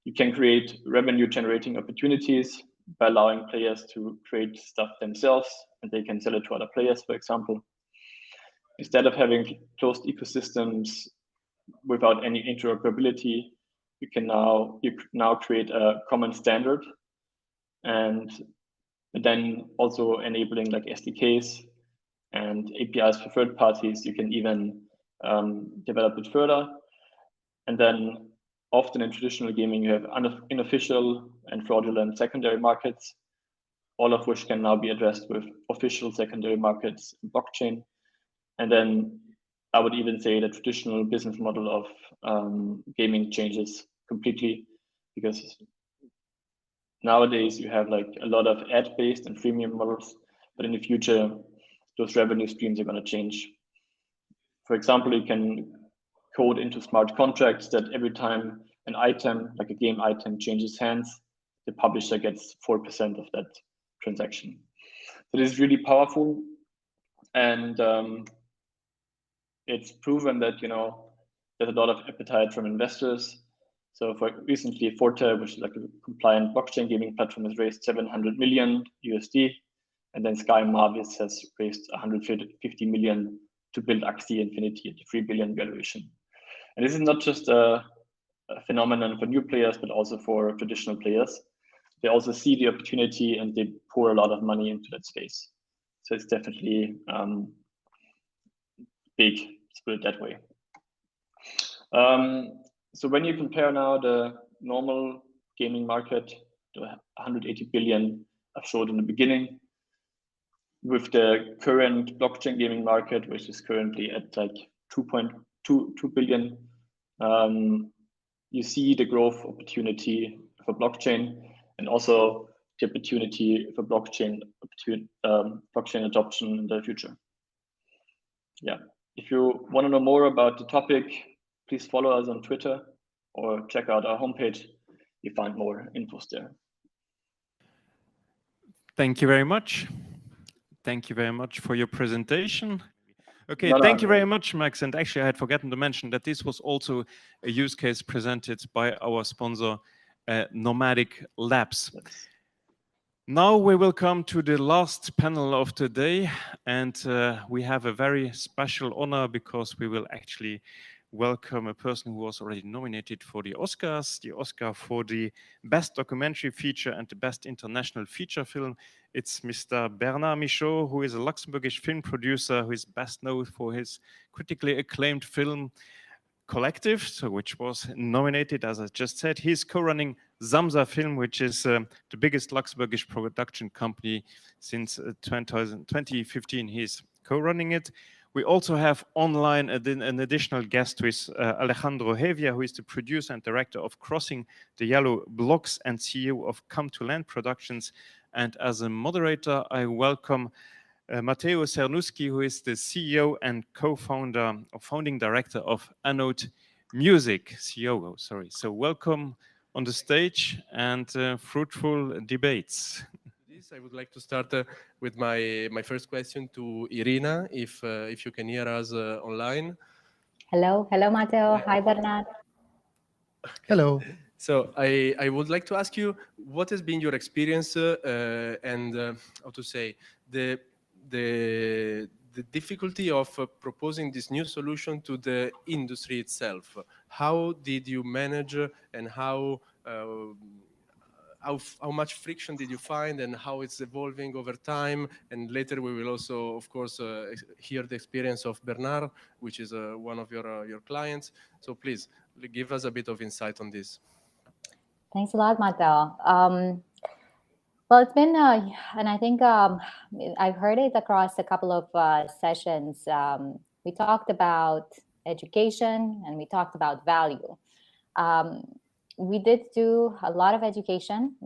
You can create revenue generating opportunities by allowing players to create stuff themselves, and they can sell it to other players, for example. Instead of having closed ecosystems without any interoperability, you now create a common standard, and then also enabling like SDKs and APIs for third parties. You can even develop it further. And then often in traditional gaming, you have unofficial and fraudulent secondary markets, all of which can now be addressed with official secondary markets in blockchain. And then I would even say the traditional business model of gaming changes completely, because nowadays you have like a lot of ad-based and freemium models, but in the future, those revenue streams are going to change. For example, you can code into smart contracts that every time an item, like a game item, changes hands, the publisher gets 4% of that transaction. So this is really powerful, and it's proven that there's a lot of appetite from investors. So for recently, Forte, which is like a compliant blockchain gaming platform, has raised $700 million USD, and then Sky Marvis has raised $150 million to build Axie Infinity at the $3 billion valuation. And this is not just a phenomenon for new players, but also for traditional players. They also see the opportunity and they pour a lot of money into that space. So it's definitely big, let's put it that way. So when you compare now the normal gaming market, the 180 billion I've showed in the beginning, with the current blockchain gaming market, which is currently at like 2.2 billion, you see the growth opportunity for blockchain and also the opportunity for blockchain adoption in the future. Yeah, if you want to know more about the topic, please follow us on Twitter or check out our homepage. You find more infos there. Thank you very much. Thank you very much for your presentation. Okay, thank you very much, Max. And actually, I had forgotten to mention that this was also a use case presented by our sponsor, Nomadic Labs. Yes. Now we will come to the last panel of today, and we have a very special honor because we will actually welcome a person who was already nominated for the Oscars, the Oscar for the Best Documentary Feature and the Best International Feature Film. It's Mr. Bernard Michaux, who is a Luxembourgish film producer who is best known for his critically acclaimed film Collective, which was nominated, as I just said. He's co-running Samsa Film, which is the biggest Luxembourgish production company since 2015. He's co-running it. We also have online an additional guest with Alejandro Hevia, who is the producer and director of Crossing the Yellow Blocks and CEO of Cometoland Productions. And as a moderator, I welcome Matteo Fedeli, who is the CEO and co-founder or founding director of Keynote Music, CEO, sorry. So welcome on the stage and fruitful debates. I would like to start with my first question to Irina, if you can hear us online. Hello, Matteo. Hi, Bernard. Hello. So I would like to ask you, what has been your experience and how to say the the difficulty of proposing this new solution to the industry itself. How did you manage and how much friction did you find and how it's evolving over time? And later we will also, of course, hear the experience of Bernard, which is one of your clients. So please give us a bit of insight on this. Thanks a lot, Matteo. Well, it's been, and I think I've heard it across a couple of sessions. We talked about education and we talked about value. We did do a lot of education,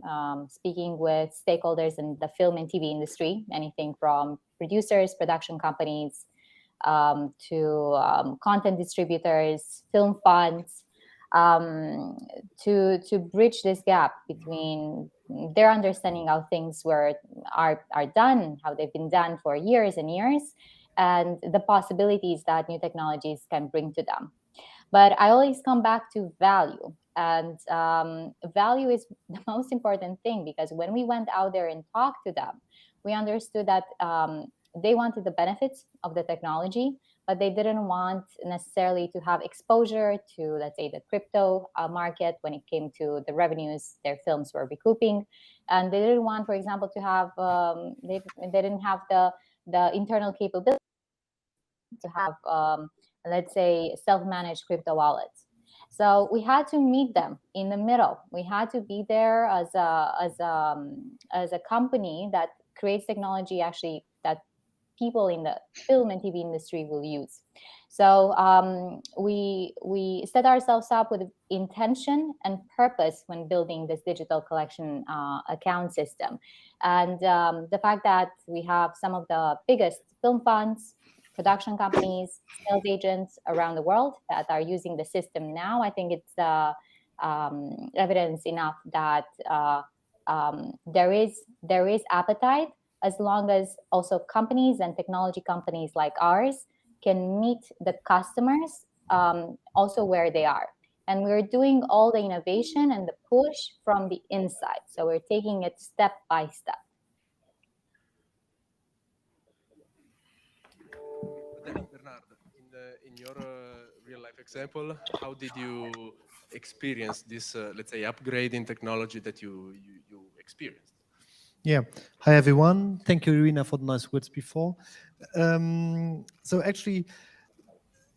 speaking with stakeholders in the film and TV industry, anything from producers, production companies, to content distributors, film funds, to bridge this gap between their understanding how things are done, how they've been done for years and years, and the possibilities that new technologies can bring to them. But I always come back to value. And value is the most important thing, because when we went out there and talked to them, we understood that they wanted the benefits of the technology, but they didn't want necessarily to have exposure to, let's say, the crypto market when it came to the revenues their films were recouping. And they didn't want, for example, to have, they didn't have the internal capability to have, let's say, self-managed crypto wallets. So we had to meet them in the middle. We had to be there as a company that creates technology actually that people in the film and TV industry will use. So we set ourselves up with intention and purpose when building this digital collection account system. And the fact that we have some of the biggest film funds, production companies, sales agents around the world that are using the system now, I think it's evidence enough that there is appetite, as long as also companies and technology companies like ours can meet the customers also where they are. And we're doing all the innovation and the push from the inside. So we're taking it step by step. Bernard, in your real life example, how did you experience this, let's say, upgrade in technology that you experienced? Yeah. Hi, everyone. Thank you, Irina, for the nice words before. So actually,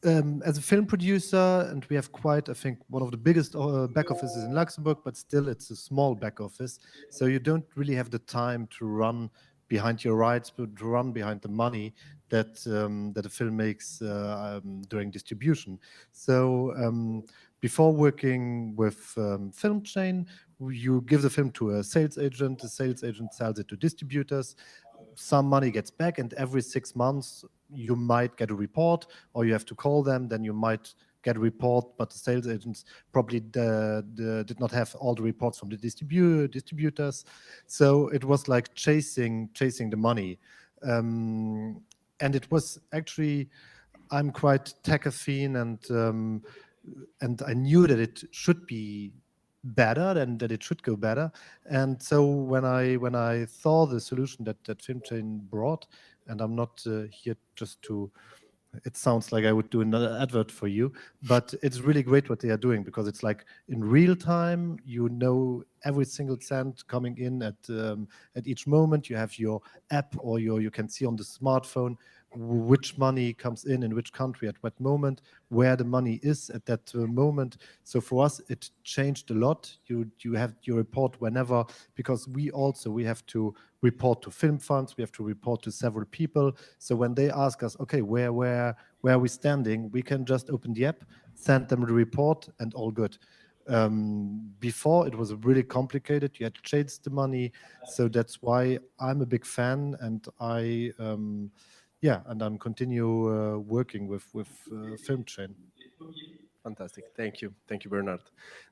as a film producer, and we have quite, I think, one of the biggest back offices in Luxembourg, but still it's a small back office. So you don't really have the time to run behind your rights, but to run behind the money that that a film makes during distribution. So before working with FilmChain, you give the film to a sales agent. The sales agent sells it to distributors. Some money gets back, and every 6 months you might get a report, or you have to call them. Then you might get a report, but the sales agents probably did not have all the reports from the distributors. So it was like chasing the money. And it was actually, I'm quite tech-affine, and I knew that it should be better and that it should go better. And so when I saw the solution that FilmChain brought, and I'm not here just to, it sounds like I would do another advert for you, but it's really great what they are doing, because it's like in real time, you know every single cent coming in at each moment. You have your app, or you can see on the smartphone which money comes in which country at what moment, where the money is at that moment. So for us, it changed a lot. You have your report whenever, because we have to report to film funds, we have to report to several people. So when they ask us, okay, where are we standing, we can just open the app, send them the report, and all good. Before, it was really complicated. You had to chase the money. So that's why I'm a big fan, and I'm continue working with FilmChain. Fantastic, thank you, Bernard.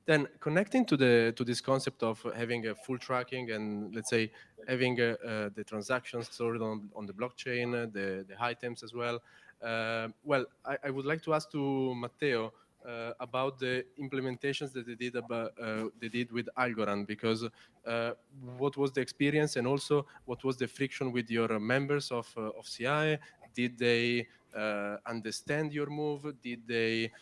Then connecting to this concept of having a full tracking and, let's say, having the transactions stored on the blockchain, the items as well. Well, I would like to ask to Matteo about the implementations that they did with Algorand, because what was the experience, and also what was the friction with your members of CI? Did they understand your move? Did they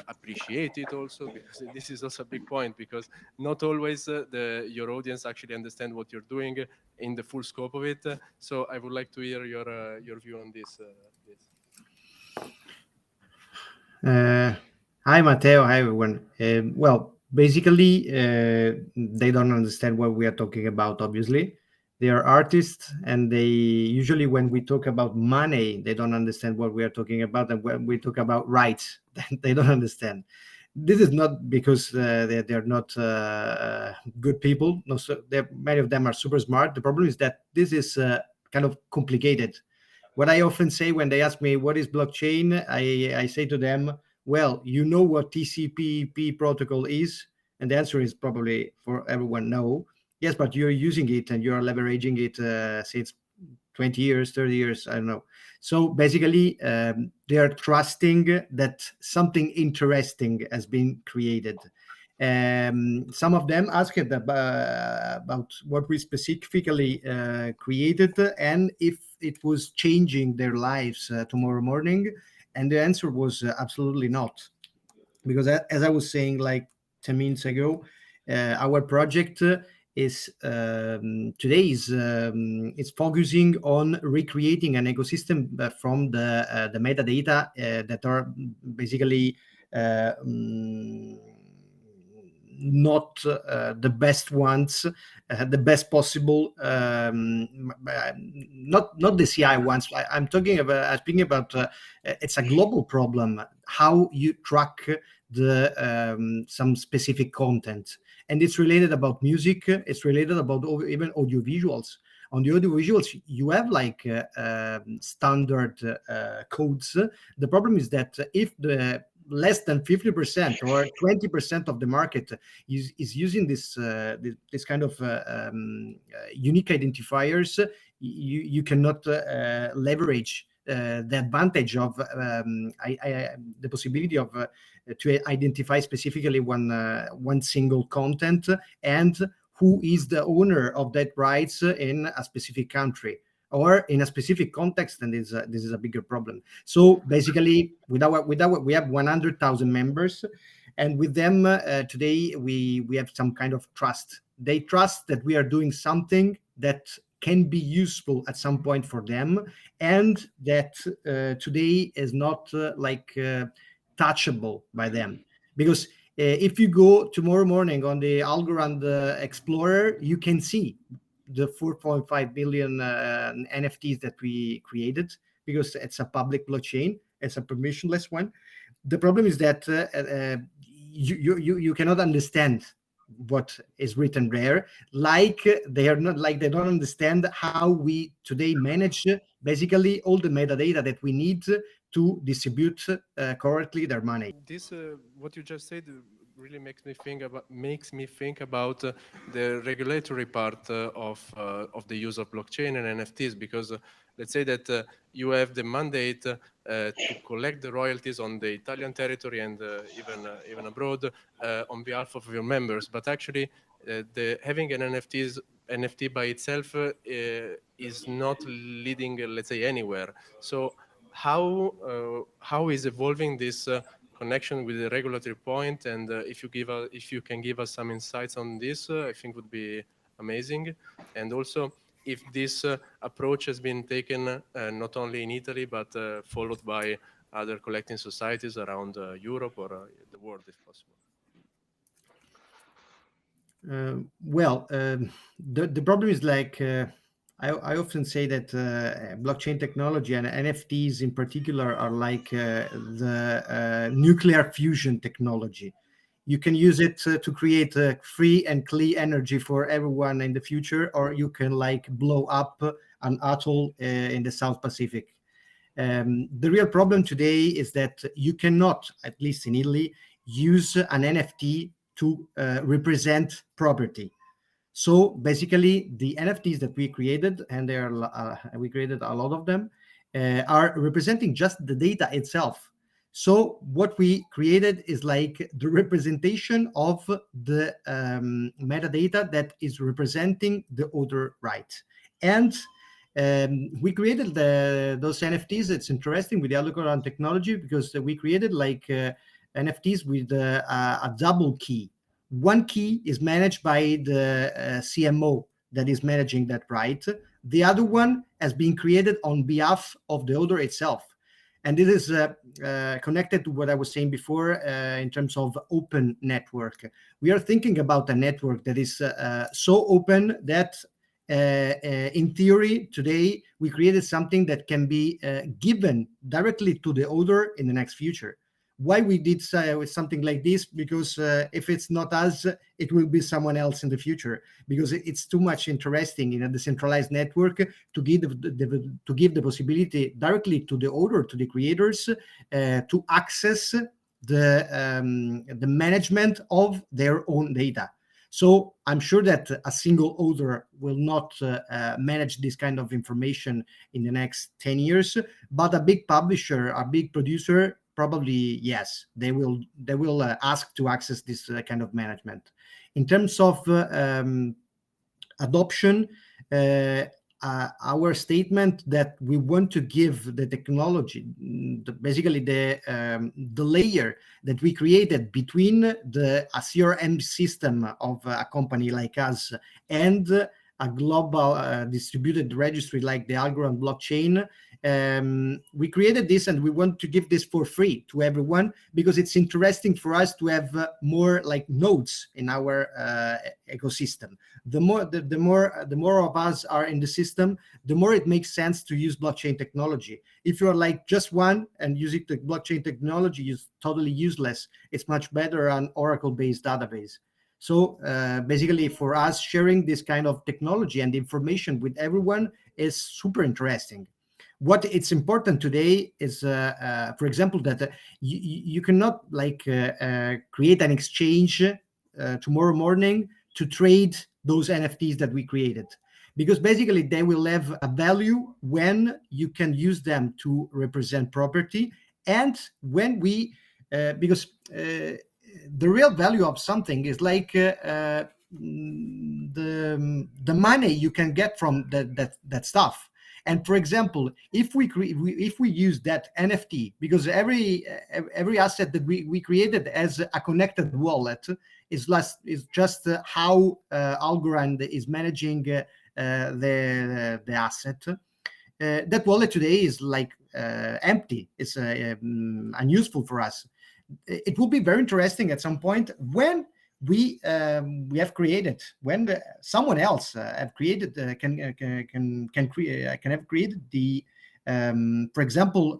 appreciate it also? Because this is also a big point, because not always your audience actually understand what you're doing in the full scope of it. So I would like to hear your view on this. Hi, Matteo. Hi, everyone. Well, basically, they don't understand what we are talking about, obviously. They are artists, and they usually, when we talk about money, they don't understand what we are talking about. And when we talk about rights, they don't understand. This is not because they're not good people. No, so many of them are super smart. The problem is that this is kind of complicated. What I often say when they ask me what is blockchain, I say to them, well, you know what TCP/IP protocol is? And the answer is probably for everyone, no. Yes, but you're using it and you're leveraging it since 20 years, 30 years, I don't know. So basically, they are trusting that something interesting has been created. Some of them asked about what we specifically created and if it was changing their lives tomorrow morning. And the answer was absolutely not. Because as I was saying like 10 minutes ago, our project is today is focusing on recreating an ecosystem from the metadata that are basically not the best ones, the best possible, not the CI ones. I'm speaking about it's a global problem, how you track the some specific content. And it's related about music, it's related about even audiovisuals. On the audiovisuals, you have like standard codes. The problem is that if the less than 50% or 20% of the market is using this kind of unique identifiers, you cannot leverage the advantage of the possibility of to identify specifically one single content and who is the owner of that rights in a specific country or in a specific context, and this is a bigger problem. So basically, we have 100,000 members, and with them today we have some kind of trust. They trust that we are doing something that can be useful at some point for them, and that today is not touchable by them. Because if you go tomorrow morning on the Algorand Explorer, you can see the 4.5 billion NFTs that we created, because it's a public blockchain, it's a permissionless one. The problem is that you cannot understand what is written there, like they don't understand how we today manage basically all the metadata that we need to distribute correctly their money. This what you just said really makes me think about the regulatory part of the use of blockchain and NFTs, because let's say that you have the mandate to collect the royalties on the Italian territory and even abroad on behalf of your members, but actually having an NFT by itself is not leading, let's say, anywhere. So how is evolving this connection with the regulatory point, and if you can give us some insights on this, I think would be amazing. And also, if this approach has been taken not only in Italy but followed by other collecting societies around Europe or the world, if possible. The problem is like I often say that blockchain technology and NFTs in particular are like the nuclear fusion technology. You can use it to create free and clean energy for everyone in the future, or you can like blow up an atoll in the South Pacific. The real problem today is that you cannot, at least in Italy, use an NFT to represent property. So basically, the NFTs that we created, and we created a lot of them, are representing just the data itself. So what we created is like the representation of the metadata that is representing the other right. And We created those NFTs. It's interesting with the Algorithm technology because we created like NFTs with a double key. One key is managed by the CMO that is managing that right. The other one has been created on behalf of the author itself. And it is connected to what I was saying before in terms of open network. We are thinking about a network that is so open that in theory, today, we created something that can be given directly to the author in the next future. Why we did with something like this? Because if it's not us, it will be someone else in the future. Because it's too much interesting in a decentralized network to give the possibility directly to the author, to the creators, to access the management of their own data. So I'm sure that a single author will not manage this kind of information in the next 10 years, but a big publisher, a big producer, probably yes, they will ask to access this kind of management. In terms of adoption, our statement that we want to give the technology, basically the layer that we created between a CRM system of a company like us and a global distributed registry like the Algorand blockchain. We created this and we want to give this for free to everyone because it's interesting for us to have more like nodes in our ecosystem. The more of us are in the system, the more it makes sense to use blockchain technology. If you're like just one and using the blockchain technology is totally useless, it's much better an Oracle-based database. So basically for us, sharing this kind of technology and information with everyone is super interesting. What it's important today is, for example, that you cannot like create an exchange tomorrow morning to trade those NFTs that we created, because basically they will have a value when you can use them to represent property, and when we, because the real value of something is like the money you can get from that stuff. And for example, if we use that NFT, because every asset that we created as a connected wallet is just how Algorand is managing the asset. That wallet today is like empty. It's unuseful for us. It will be very interesting at some point when we have created, when someone else have created can have created the for example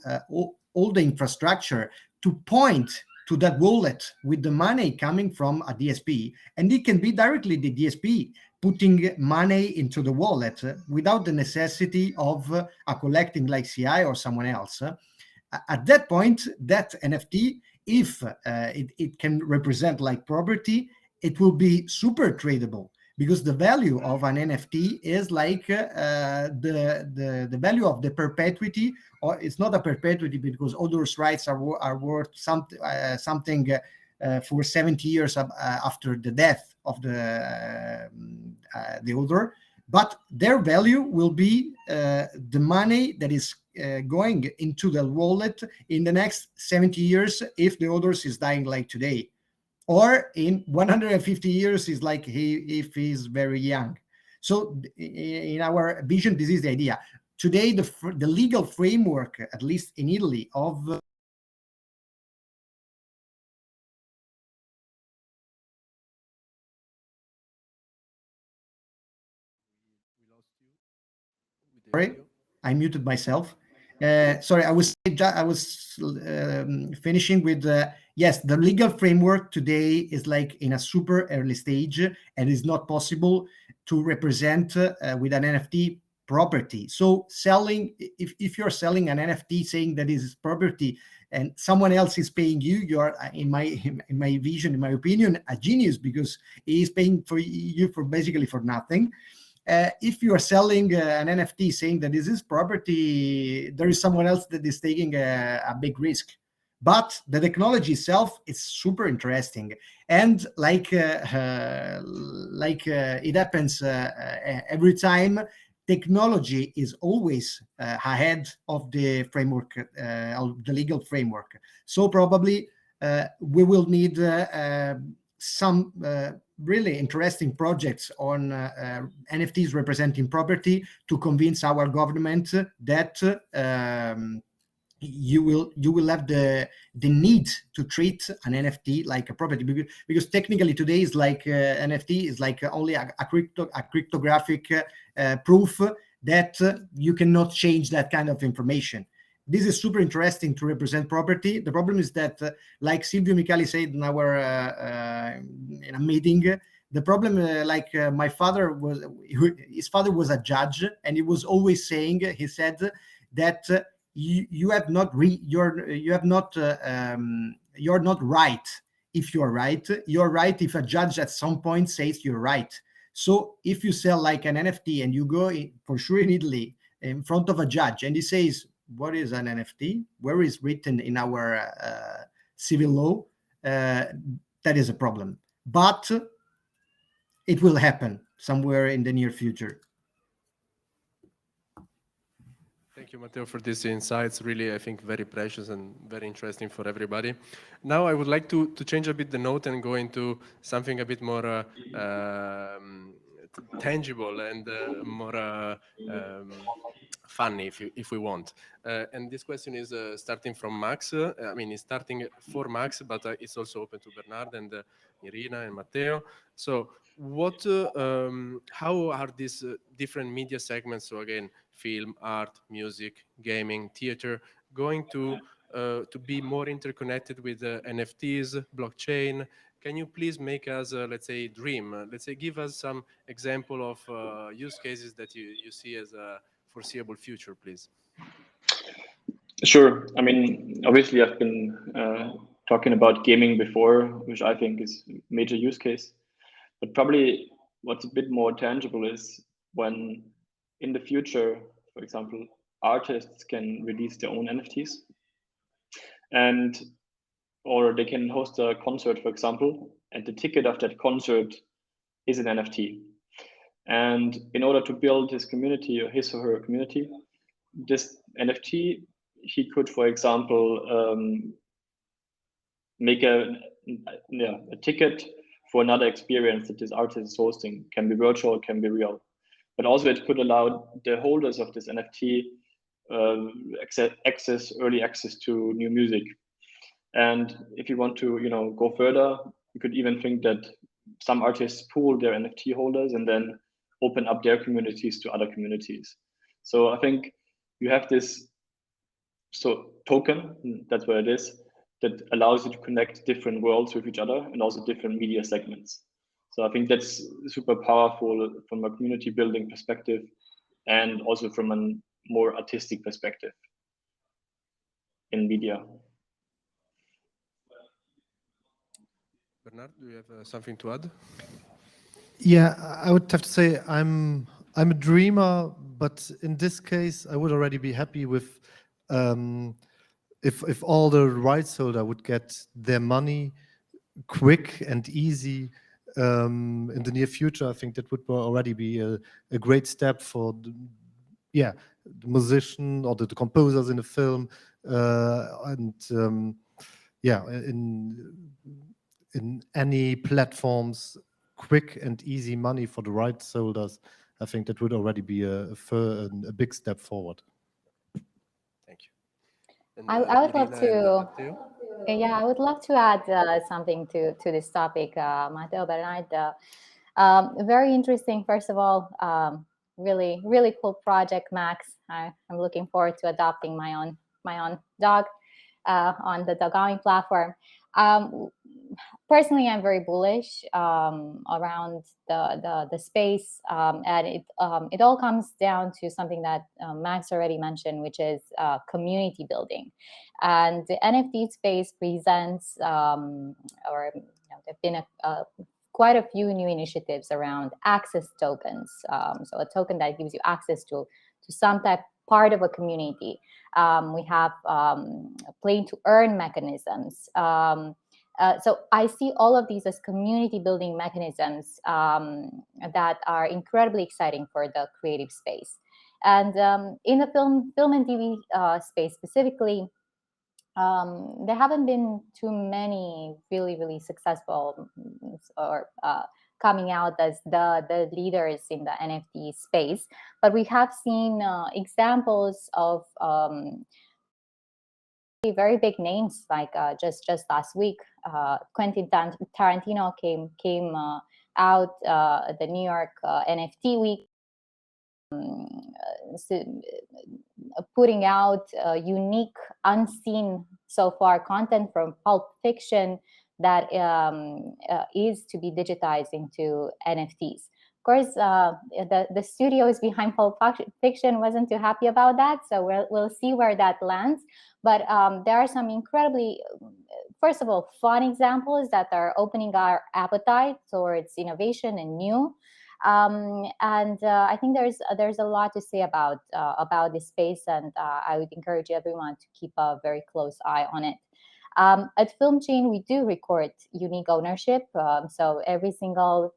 all the infrastructure to point to that wallet with the money coming from a DSP, and it can be directly the DSP putting money into the wallet without the necessity of a collecting like CI or someone else. At that point, that NFT, if it can represent like property, it will be super tradable, because the value of an NFT is like the value of the perpetuity, or it's not a perpetuity because author's rights are worth something for 70 years after the death of the author, but their value will be the money that is going into the wallet in the next 70 years if the author is dying like today, or in 150 years is like if he's very young. So in our vision, this is the idea. Today, the legal framework, at least in Italy, of sorry, I muted myself. Sorry, I was finishing with yes, the legal framework today is like in a super early stage, and is not possible to represent with an NFT property. So selling, if you're selling an NFT saying that is property and someone else is paying you, you're in my vision, in my opinion, a genius, because he is paying for you for basically for nothing. If you are selling an NFT saying that this is property, there is someone else that is taking a big risk. But the technology itself is super interesting, and like it happens every time, technology is always ahead of the framework, of the legal framework. So probably we will need some really interesting projects on NFTs representing property to convince our government that you will have the need to treat an NFT like a property, because technically today is like NFT is like only a cryptographic proof that you cannot change that kind of information. This is super interesting to represent property. The problem is that, like Silvio Micali said in our in a meeting, the problem, my father his father was a judge, and he was always saying, he said that you're not right if you're right. You're right if a judge at some point says you're right. So if you sell like an NFT and you go for sure in Italy in front of a judge and he says, what is an NFT? Where is written in our civil law? That is a problem. But it will happen somewhere in the near future. Thank you, Matteo, for these insights. Really, I think very precious and very interesting for everybody. Now, I would like to change a bit the note and go into something a bit more tangible and more funny, if we want. And this question is starting from Max. I mean, it's starting for Max, but it's also open to Bernard and Irina and Matteo. So what, how are these different media segments, so again, film, art, music, gaming, theater, going to be more interconnected with NFTs, blockchain? Can you please make us, let's say, dream? Let's say, give us some example of use cases that you see as a foreseeable future, please. Sure. I mean, obviously, I've been talking about gaming before, which I think is a major use case. But probably what's a bit more tangible is when in the future, for example, artists can release their own NFTs, or they can host a concert, for example, and the ticket of that concert is an NFT. And in order to build his community or his or her community, this NFT, he could, for example, make a ticket for another experience that this artist is hosting. Can be virtual, can be real. But also it could allow the holders of this NFT early access to new music. And if you want to, go further, you could even think that some artists pool their NFT holders and then open up their communities to other communities. So I think you have this token, that's what it is, that allows you to connect different worlds with each other and also different media segments. So I think that's super powerful from a community building perspective and also from a more artistic perspective in media. Bernard, do you have something to add? Yeah, I would have to say I'm a dreamer, but in this case, I would already be happy with if all the rights holder would get their money quick and easy in the near future. I think that would already be a great step for the musician or the composers in the film, in any platforms, quick and easy money for the rights holders. I think that would already be a big step forward. Thank you. And, I would love to. Matteo? I would love to add something to this topic, Matteo, Bernard. Very interesting. First of all, really, really cool project, Max. I'm looking forward to adopting my own dog on the Dogami platform. Personally, I'm very bullish around the space, and it all comes down to something that Max already mentioned, which is community building. And the NFT space presents, there've been quite a few new initiatives around access tokens. So a token that gives you access to some part of a community. We have play to earn mechanisms. So I see all of these as community building mechanisms that are incredibly exciting for the creative space. And in the film and TV space specifically, there haven't been too many really successful or coming out as the leaders in the NFT space, but we have seen examples of very big names, like just last week, Quentin Tarantino came out at the New York NFT week, putting out unique, unseen so far content from Pulp Fiction that is to be digitized into NFTs. Of course, the studios behind Pulp Fiction wasn't too happy about that, so we'll see where that lands. But there are some incredibly, first of all, fun examples that are opening our appetite towards innovation and new. I think there's a lot to say about this space, and I would encourage everyone to keep a very close eye on it. At FilmChain, we do record unique ownership, so every single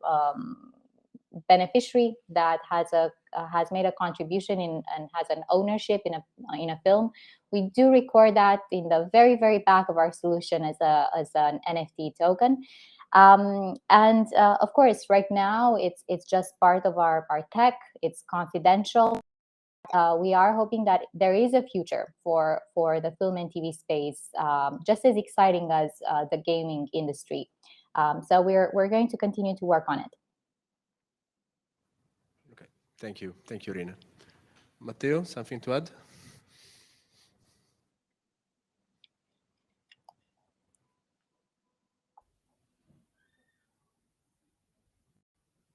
beneficiary that has made a contribution and has an ownership in a film, we do record that in the very back of our solution as an NFT token. Of course, right now it's just part of our tech. It's confidential. We are hoping that there is a future for the film and TV space, just as exciting as the gaming industry. So we're going to continue to work on it. Okay, thank you, Irina. Matteo, something to add?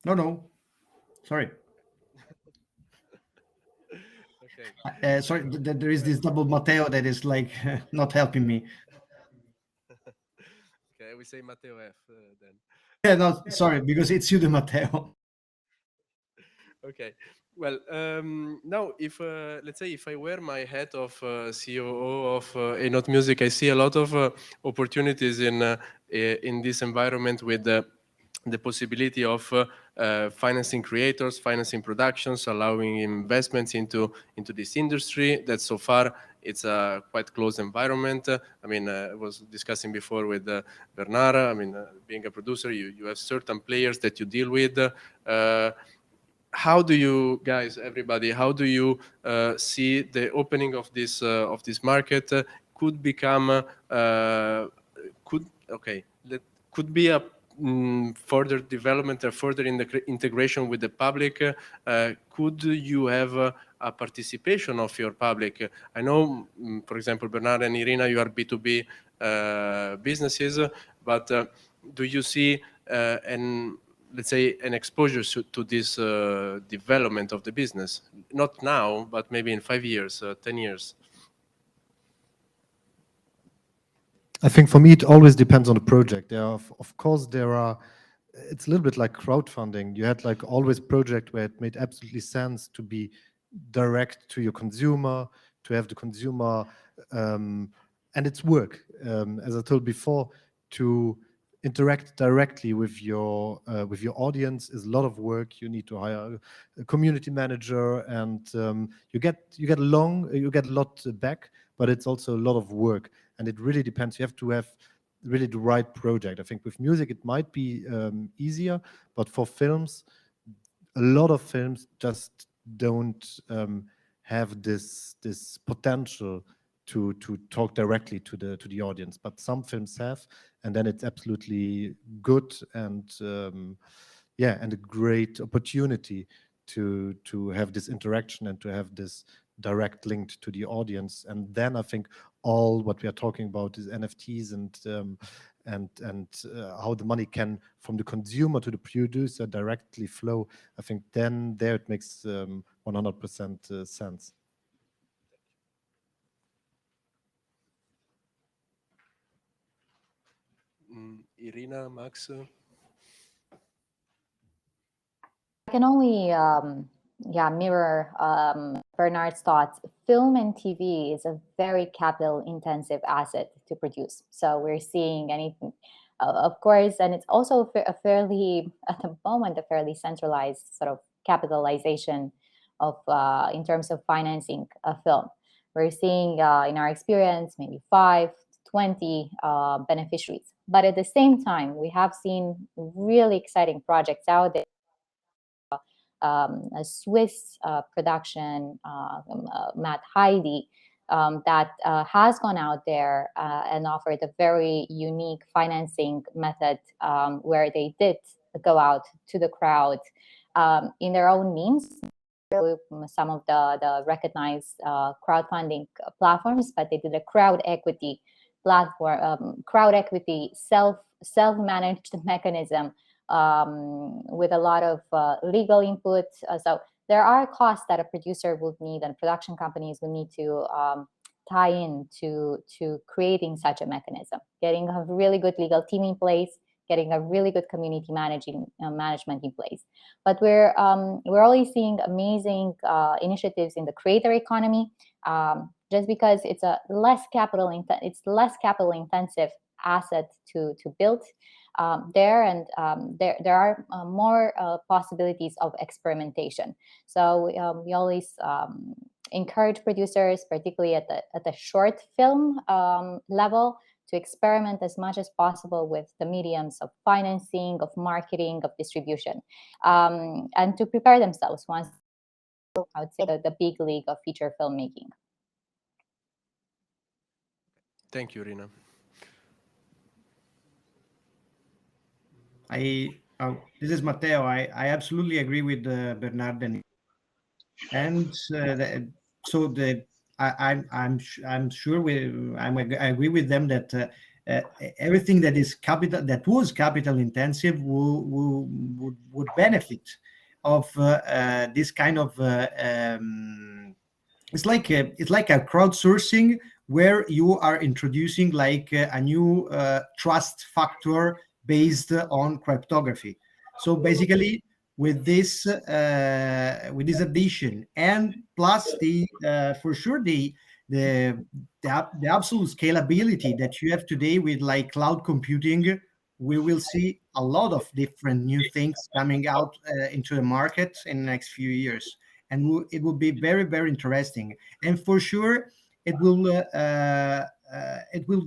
No. Sorry. Okay. Sorry, there is this double Matteo that is like not helping me. Okay, we say Matteo F then. Yeah, no, sorry, because it's you, the Matteo. Okay. Well, now, if let's say if I wear my hat of COO of Keynote Music, I see a lot of opportunities in this environment with the possibility of financing creators, financing productions, allowing investments into this industry. That so far it's a quite closed environment. I mean, I was discussing before with Bernard. I mean, being a producer, you have certain players that you deal with. How do you guys, everybody, how do you see the opening of this market could become could be a further development or further integration with the public? Could you have a participation of your public? I know, for example, Bernard and Irina, you are B2B businesses, but do you see let's say an exposure to this development of the business? Not now, but maybe in 5 years, 10 years. I think for me, it always depends on the project. Of course, it's a little bit like crowdfunding. You had like always project where it made absolutely sense to be direct to your consumer, to have the consumer, and it's work. As I told before, to interact directly with your audience is a lot of work. You need to hire a community manager, and you get a lot back, but it's also a lot of work, and it really depends. You have to have really the right project. I think with music it might be easier, but for films, a lot of films just don't have this potential to talk directly to the audience, but some films have, and then it's absolutely good and and a great opportunity to have this interaction and to have this direct link to the audience. And then I think all what we are talking about is NFTs and how the money can from the consumer to the producer directly flow. I think then there it makes 100% sense. Irina, Max? I can only mirror Bernard's thoughts, film and TV is a very capital-intensive asset to produce. So we're seeing anything, of course, and it's also a fairly, at the moment, a fairly centralized sort of capitalization of in terms of financing a film. We're seeing, in our experience, maybe 5 to 20 beneficiaries. But at the same time, we have seen really exciting projects out there. A Swiss production, Matt Heidi, that has gone out there and offered a very unique financing method where they did go out to the crowd in their own means, some of the recognized crowdfunding platforms, but they did a crowd equity platform, crowd equity self-managed mechanism with a lot of legal input. So there are costs that a producer would need and production companies will need to tie in to creating such a mechanism, getting a really good legal team in place, getting a really good community management in place. But we're always seeing amazing initiatives in the creator economy, just because it's a less capital intensive asset to build there, and there are more possibilities of experimentation. So we always encourage producers, particularly at the short film level, to experiment as much as possible with the mediums of financing, of marketing, of distribution, and to prepare themselves once, I would say, the big league of feature filmmaking. Thank you, Irina. This is Matteo. I absolutely agree with Bernard, and so I'm sure I agree with them that everything that is was capital intensive would benefit of this kind of it's like a crowdsourcing where you are introducing like a new trust factor based on cryptography. So basically, with this addition, and plus for sure the absolute scalability that you have today with like cloud computing, we will see a lot of different new things coming out into the market in the next few years, and it will be very, very interesting. And for sure, it will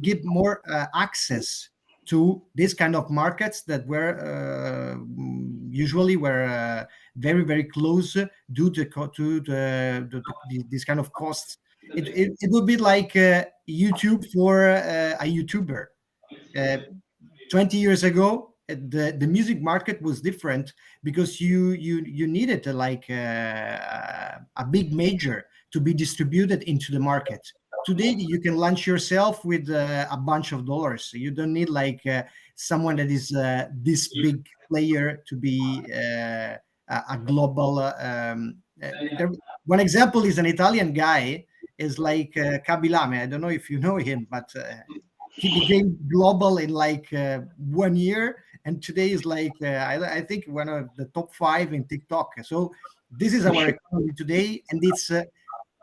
give more access to this kind of markets that were usually very, very close due to this kind of costs. It would be like YouTube for a YouTuber. 20 years ago, the music market was different because you needed like a big major to be distributed into the market. Today, you can launch yourself with a bunch of dollars. You don't need like someone that is this big player to be a global. One example is an Italian guy, is like Kabilame. I don't know if you know him, but he became global in like 1 year, and today is like I think one of the top 5 in TikTok. So this is our economy today, and it's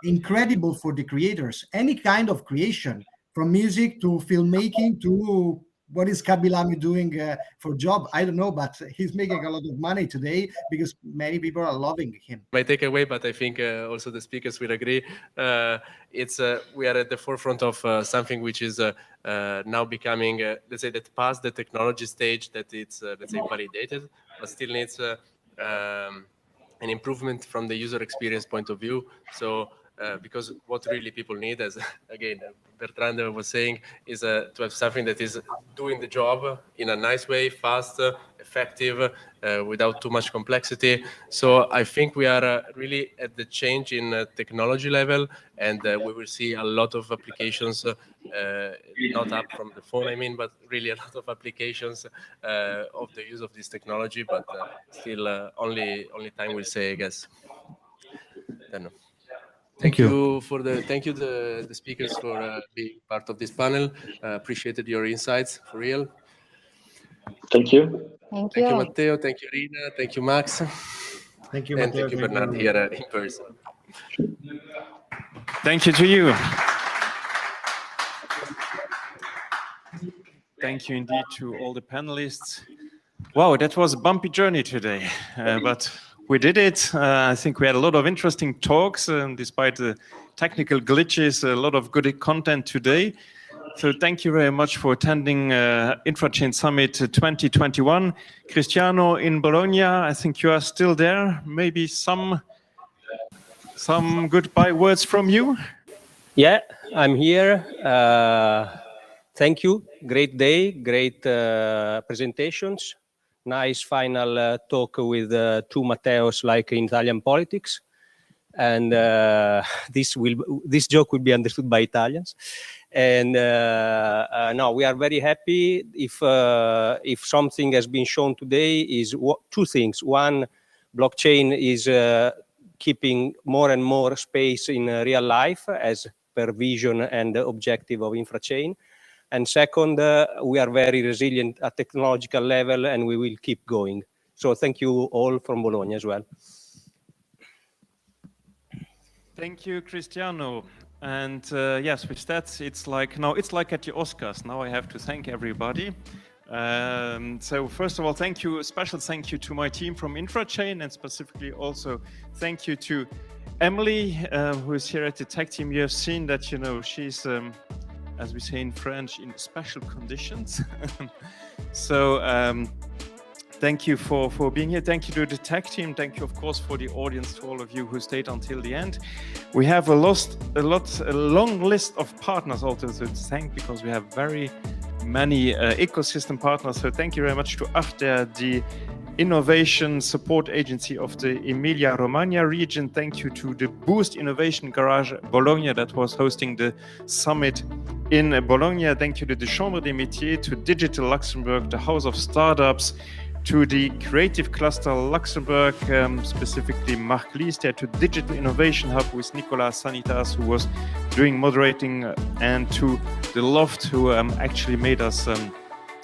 incredible for the creators. Any kind of creation, from music to filmmaking to what is Kabilami doing for job, I don't know, but he's making a lot of money today because many people are loving him. My takeaway, but I think also the speakers will agree, it's we are at the forefront of something which is now becoming, let's say, that past the technology stage, that it's let's say validated, but still needs an improvement from the user experience point of view. So because what really people need, as again Bertrand was saying, is to have something that is doing the job in a nice way, fast, effective, without too much complexity. So I think we are really at the change in technology level, and we will see a lot of applications, not up from the phone, I mean, but really a lot of applications of the use of this technology, but still only time will say, I guess. Then, Thank you the speakers for being part of this panel. Appreciated your insights, for real. Thank you. Thank you. Thank you, Matteo. Thank you, Irina. Thank you, Max. Thank you, and Matteo. thank you, Bernard, here in person. Thank you to you. Thank you indeed to all the panelists. Wow, that was a bumpy journey today, but we did it. I think we had a lot of interesting talks, despite the technical glitches, a lot of good content today. So thank you very much for attending Infrachain Summit 2021. Cristiano in Bologna, I think you are still there. Maybe some goodbye words from you? Yeah, I'm here. Thank you. Great day, great presentations. Nice final talk with two Matteos like in Italian politics. And this joke will be understood by Italians. And no, we are very happy. If something has been shown today is two things. One, blockchain is keeping more and more space in real life as per vision and objective of Infrachain. And second, we are very resilient at technological level and we will keep going. So thank you all from Bologna as well. Thank you, Cristiano. And yes, with that, it's like at the Oscars. Now I have to thank everybody. So first of all, thank you, a special thank you to my team from Infrachain, and specifically also thank you to Emily, who is here at the tech team. You have seen that, you know, she's, as we say in French, in special conditions. So thank you for being here. Thank you to the tech team. Thank you, of course, for the audience, to all of you who stayed until the end. We have a long list of partners also to thank, because we have very many ecosystem partners. So thank you very much to Arter, the innovation support agency of the Emilia-Romagna region. Thank you to the Boost Innovation Garage Bologna that was hosting the summit in Bologna. Thank you to the Chambre des Métiers, to Digital Luxembourg, the House of Startups, to the Creative Cluster Luxembourg, specifically Marc Liester, to Digital Innovation Hub with Nicolas Sanitas, who was doing moderating, and to the Loft, who actually made us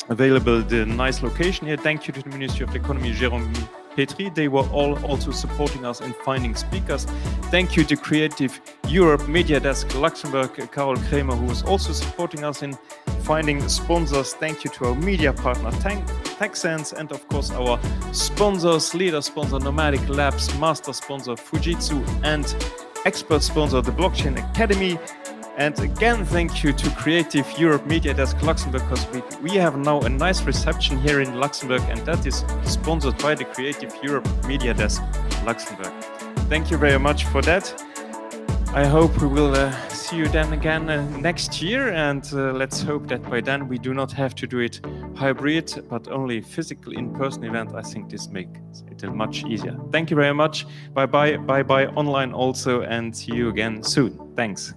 available the nice location here. Thank you to the Ministry of Economy, Jérôme Petri. They were all also supporting us in finding speakers. Thank you to Creative Europe Media Desk Luxembourg, Carol Kramer, who was also supporting us in finding sponsors. Thank you to our media partner, TechSense, and of course our sponsors, leader sponsor Nomadic Labs, master sponsor Fujitsu, and expert sponsor the Blockchain Academy. And again, thank you to Creative Europe Media Desk Luxembourg, because we have now a nice reception here in Luxembourg, and that is sponsored by the Creative Europe Media Desk Luxembourg. Thank you very much for that. I hope we will see you then again next year, and let's hope that by then we do not have to do it hybrid, but only physical in-person event. I think this makes it much easier. Thank you very much. Bye-bye online also, and see you again soon. Thanks.